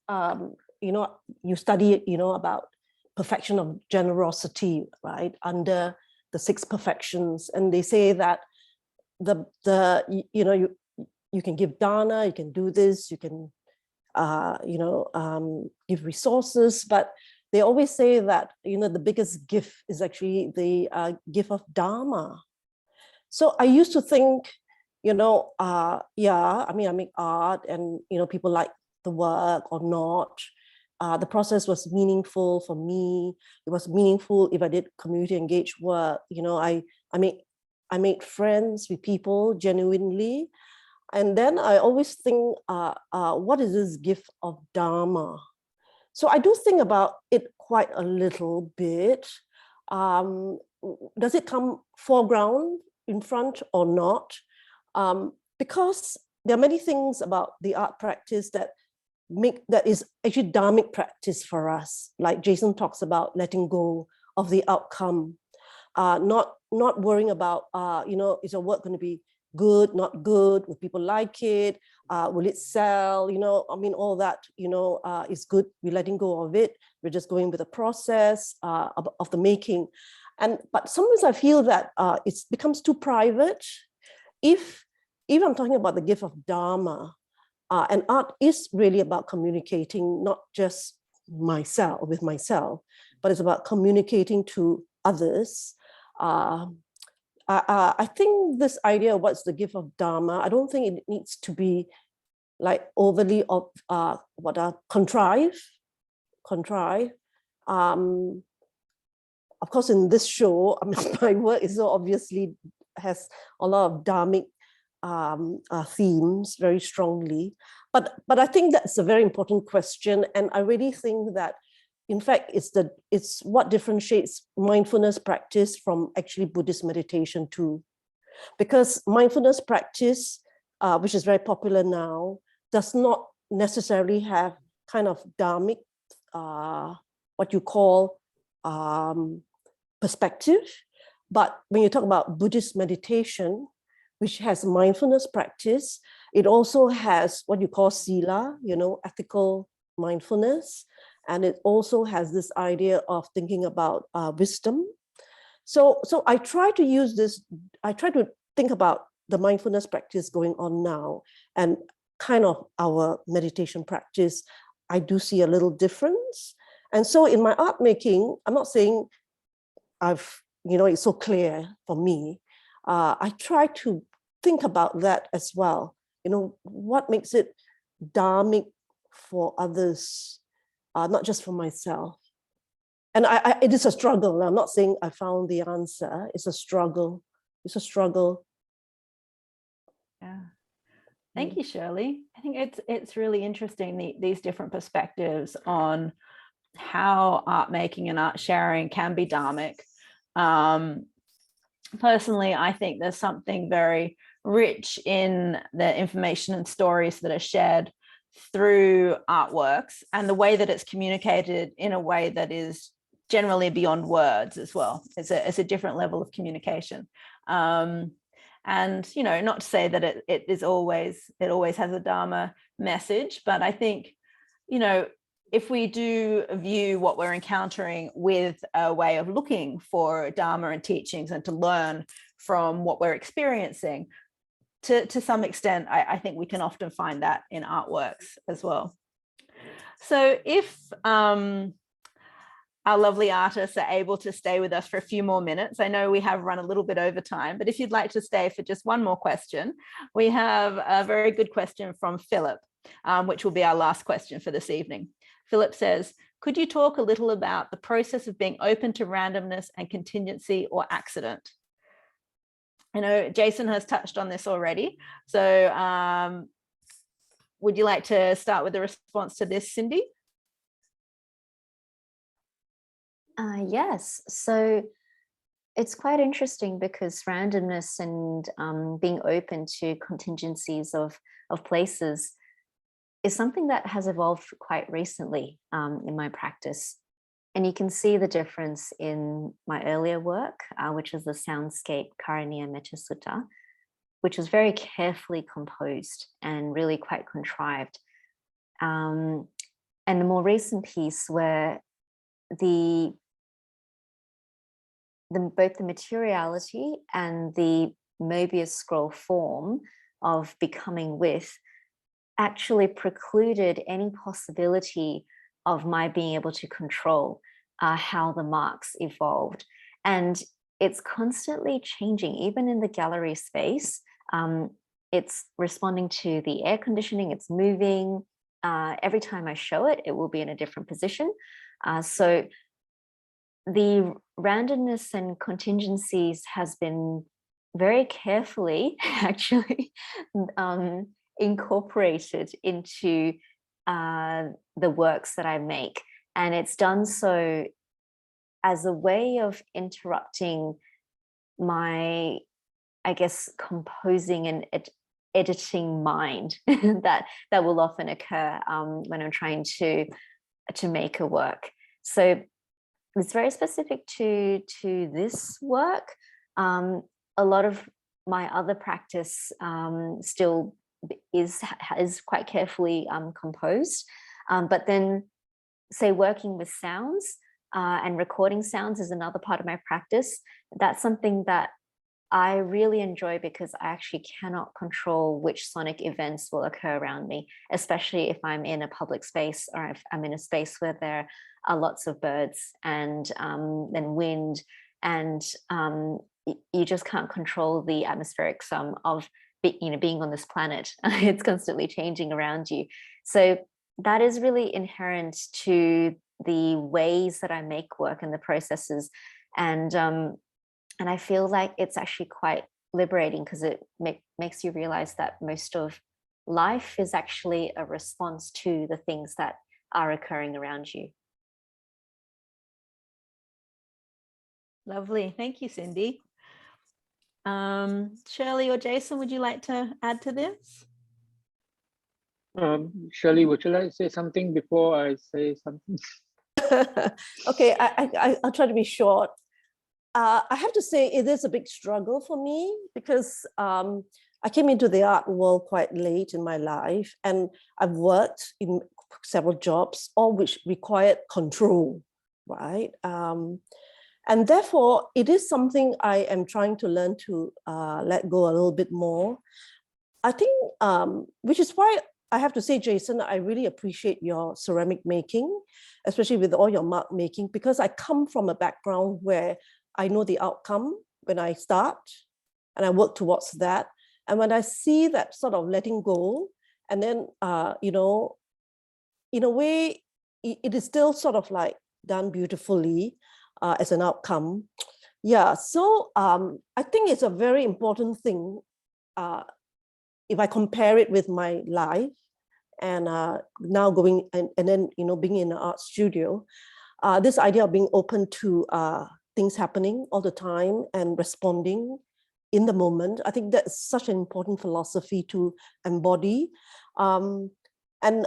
you study about perfection of generosity, right, under the 6 perfections, and they say that you can give dana, you can do this, you can give resources, but they always say that the biggest gift is actually the gift of Dharma. So I used to think, I make art, and people like the work or not. The process was meaningful for me. It was meaningful if I did community engaged work. I made friends with people genuinely. And then I always think, what is this gift of Dharma? So I do think about it quite a little bit. Does it come foreground, in front or not, because there are many things about the art practice that is actually dharmic practice for us. Like Jason talks about letting go of the outcome, not worrying about, is our work going to be good, not good, will people like it, will it sell, all that, is good. We're letting go of it. We're just going with the process of the making. But sometimes I feel that it becomes too private. If I'm talking about the gift of Dharma, and art is really about communicating, not just with myself, but it's about communicating to others. I think this idea of what's the gift of Dharma, I don't think it needs to be like overly contrived. Of course, in this show, my work is so obviously has a lot of dharmic themes very strongly, but I think that's a very important question, and I really think that, in fact, it's what differentiates mindfulness practice from actually Buddhist meditation too, because mindfulness practice, which is very popular now, does not necessarily have kind of dharmic, what you call perspective. But when you talk about Buddhist meditation, which has mindfulness practice, it also has what you call sila, ethical mindfulness. And it also has this idea of thinking about wisdom. So I try to use this, I try to think about the mindfulness practice going on now and kind of our meditation practice. I do see a little difference. And so in my art making, I'm not saying it's so clear for me. I try to think about that as well. What makes it dharmic for others, not just for myself. And it is a struggle. I'm not saying I found the answer. It's a struggle. Yeah. Thank you, Shirley. I think it's really interesting, these different perspectives on how art making and art sharing can be dharmic. Personally, I think there's something very rich in the information and stories that are shared through artworks and the way that it's communicated in a way that is generally beyond words as well. It's a different level of communication. And, not to say that it always has a Dharma message, but I think, if we do view what we're encountering with a way of looking for Dharma and teachings and to learn from what we're experiencing, to some extent, I think we can often find that in artworks as well. So if our lovely artists are able to stay with us for a few more minutes, I know we have run a little bit over time, but if you'd like to stay for just one more question, we have a very good question from Philip, which will be our last question for this evening. Philip says, could you talk a little about the process of being open to randomness and contingency or accident? I know Jason has touched on this already. So would you like to start with the response to this, Cindy? Yes. So it's quite interesting because randomness and being open to contingencies of places is something that has evolved quite recently in my practice. And you can see the difference in my earlier work, which is the Soundscape, Karenia, Metacita, which was very carefully composed and really quite contrived. And the more recent piece where both the materiality and the Mobius scroll form of becoming with actually precluded any possibility of my being able to control how the marks evolved. And it's constantly changing, even in the gallery space. It's responding to the air conditioning, it's moving. Every time I show it, it will be in a different position. So the randomness and contingencies has been very carefully actually incorporated into the works that I make. And it's done so as a way of interrupting my I guess, composing and editing mind that will often occur when I'm trying to make a work. So it's very specific to this work. A lot of my other practice still is quite carefully composed, but then, say, working with sounds and recording sounds is another part of my practice. That's something that I really enjoy because I actually cannot control which sonic events will occur around me, especially if I'm in a public space or if I'm in a space where there are lots of birds and wind, and you just can't control the atmospheric sum of being on this planet. It's constantly changing around you. So that is really inherent to the ways that I make work and the processes. And I feel like it's actually quite liberating because it makes you realize that most of life is actually a response to the things that are occurring around you. Lovely. Thank you, Cindy. Shirley or Jason, would you like to add to this? Shirley, would you like to say something before I say something? Okay, I'll try to be short. I have to say it is a big struggle for me because I came into the art world quite late in my life, and I've worked in several jobs, all which required control, right? And therefore, it is something I am trying to learn to let go a little bit more. I think, which is why I have to say, Jason, I really appreciate your ceramic making, especially with all your mug making, because I come from a background where I know the outcome when I start and I work towards that. And when I see that sort of letting go, and then, you know, in a way, it is still sort of like done beautifully as an outcome. Yeah, so I think it's a very important thing if I compare it with my life and now going and then, you know, being in an art studio, this idea of being open to things happening all the time and responding in the moment. I think that's such an important philosophy to embody. And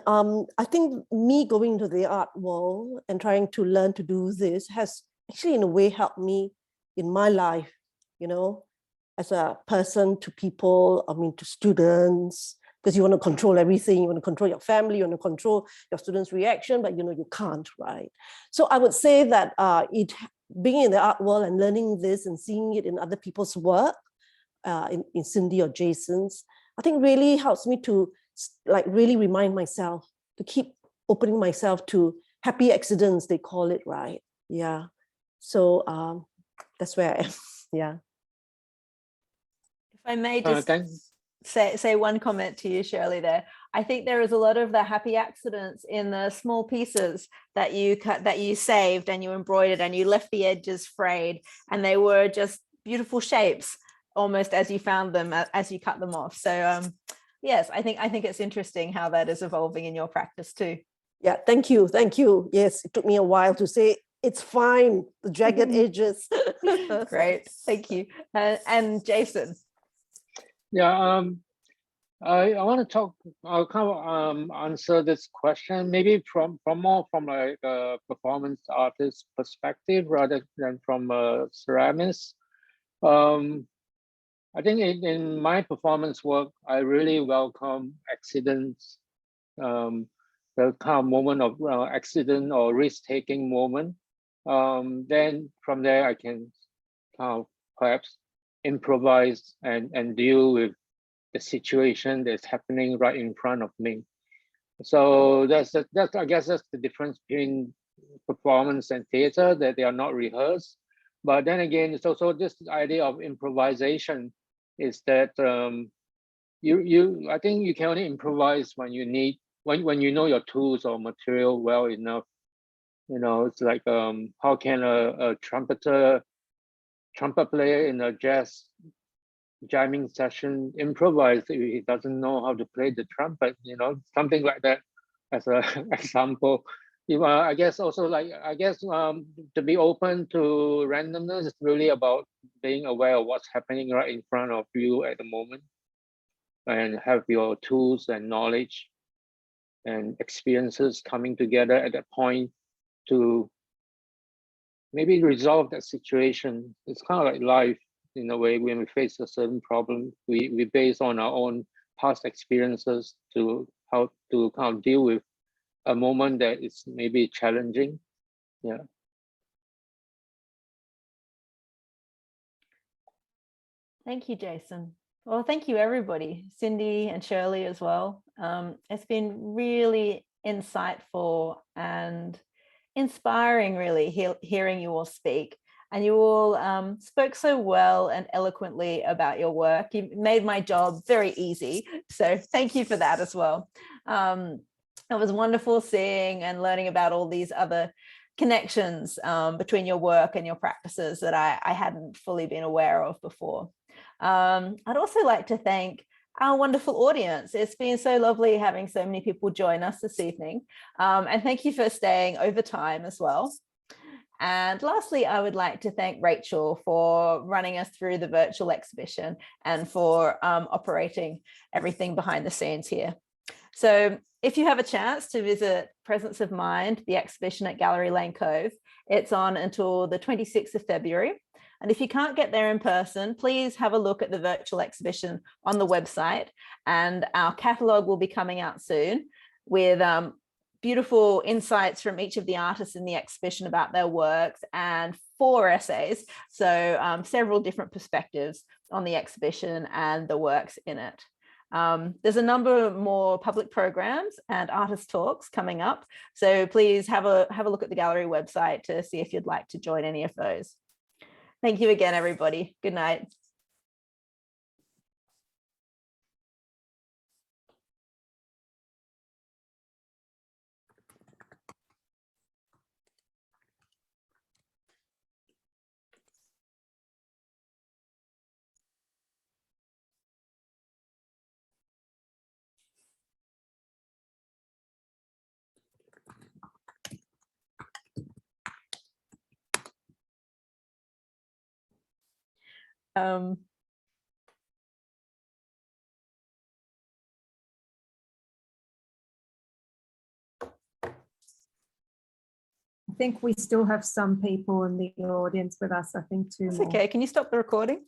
I think me going into the art world and trying to learn to do this has actually in a way helped me in my life, you know, as a person to people, I mean, to students, because you want to control everything. You want to control your family, you want to control your students' reaction, but you know, you can't, right? So I would say that being in the art world and learning this and seeing it in other people's work, in Cindy or Jason's, I think really helps me to like really remind myself to keep opening myself to happy accidents, they call it, right? Yeah. So that's where I am. Yeah. If I may just Thanks. say one comment to you, Shirley, there. I think there is a lot of the happy accidents in the small pieces that you cut, that you saved and you embroidered and you left the edges frayed, and they were just beautiful shapes almost as you found them, as you cut them off. So yes, I think it's interesting how that is evolving in your practice too. Yeah, thank you. Yes, it took me a while to say it's fine, the jagged edges. Great, thank you. And Jason. Yeah, I want to talk. I'll kind of answer this question maybe from more from like a performance artist perspective rather than from a ceramist. I think in my performance work, I really welcome accidents, the kind of moment of accident or risk-taking moment. Then from there, I can kind of perhaps improvise and deal with the situation that's happening right in front of me. So that's I guess that's the difference between performance and theater, that they are not rehearsed. But then again, it's also this idea of improvisation is that I think you can only improvise when you need when you know your tools or material well enough. You know, it's like how can a trumpet player in a jazz jamming session improvise if he doesn't know how to play the trumpet, you know, something like that as an example. I guess also to be open to randomness is really about being aware of what's happening right in front of you at the moment, and have your tools and knowledge and experiences coming together at that point to maybe resolve that situation. It's kind of like life in a way. When we face a certain problem, we base on our own past experiences to how to kind of deal with a moment that is maybe challenging. Yeah. Thank you, Jason. Well, thank you, everybody, Cindy and Shirley as well. It's been really insightful and inspiring, really, hearing you all speak. And you all spoke so well and eloquently about your work. You made my job very easy. So thank you for that as well. It was wonderful seeing and learning about all these other connections between your work and your practices that I hadn't fully been aware of before. I'd also like to thank our wonderful audience. It's been so lovely having so many people join us this evening. And thank you for staying over time as well. And lastly, I would like to thank Rachel for running us through the virtual exhibition and for operating everything behind the scenes here. So if you have a chance to visit Presence of Mind, the exhibition at Gallery Lane Cove, it's on until the 26th of February. And if you can't get there in person, please have a look at the virtual exhibition on the website. And our catalogue will be coming out soon with beautiful insights from each of the artists in the exhibition about their works and 4 essays. So several different perspectives on the exhibition and the works in it. There's a number more public programs and artist talks coming up. So please have a look at the gallery website to see if you'd like to join any of those. Thank you again, everybody. Good night. I think we still have some people in the audience with us. I think 2 more. Okay, can you stop the recording?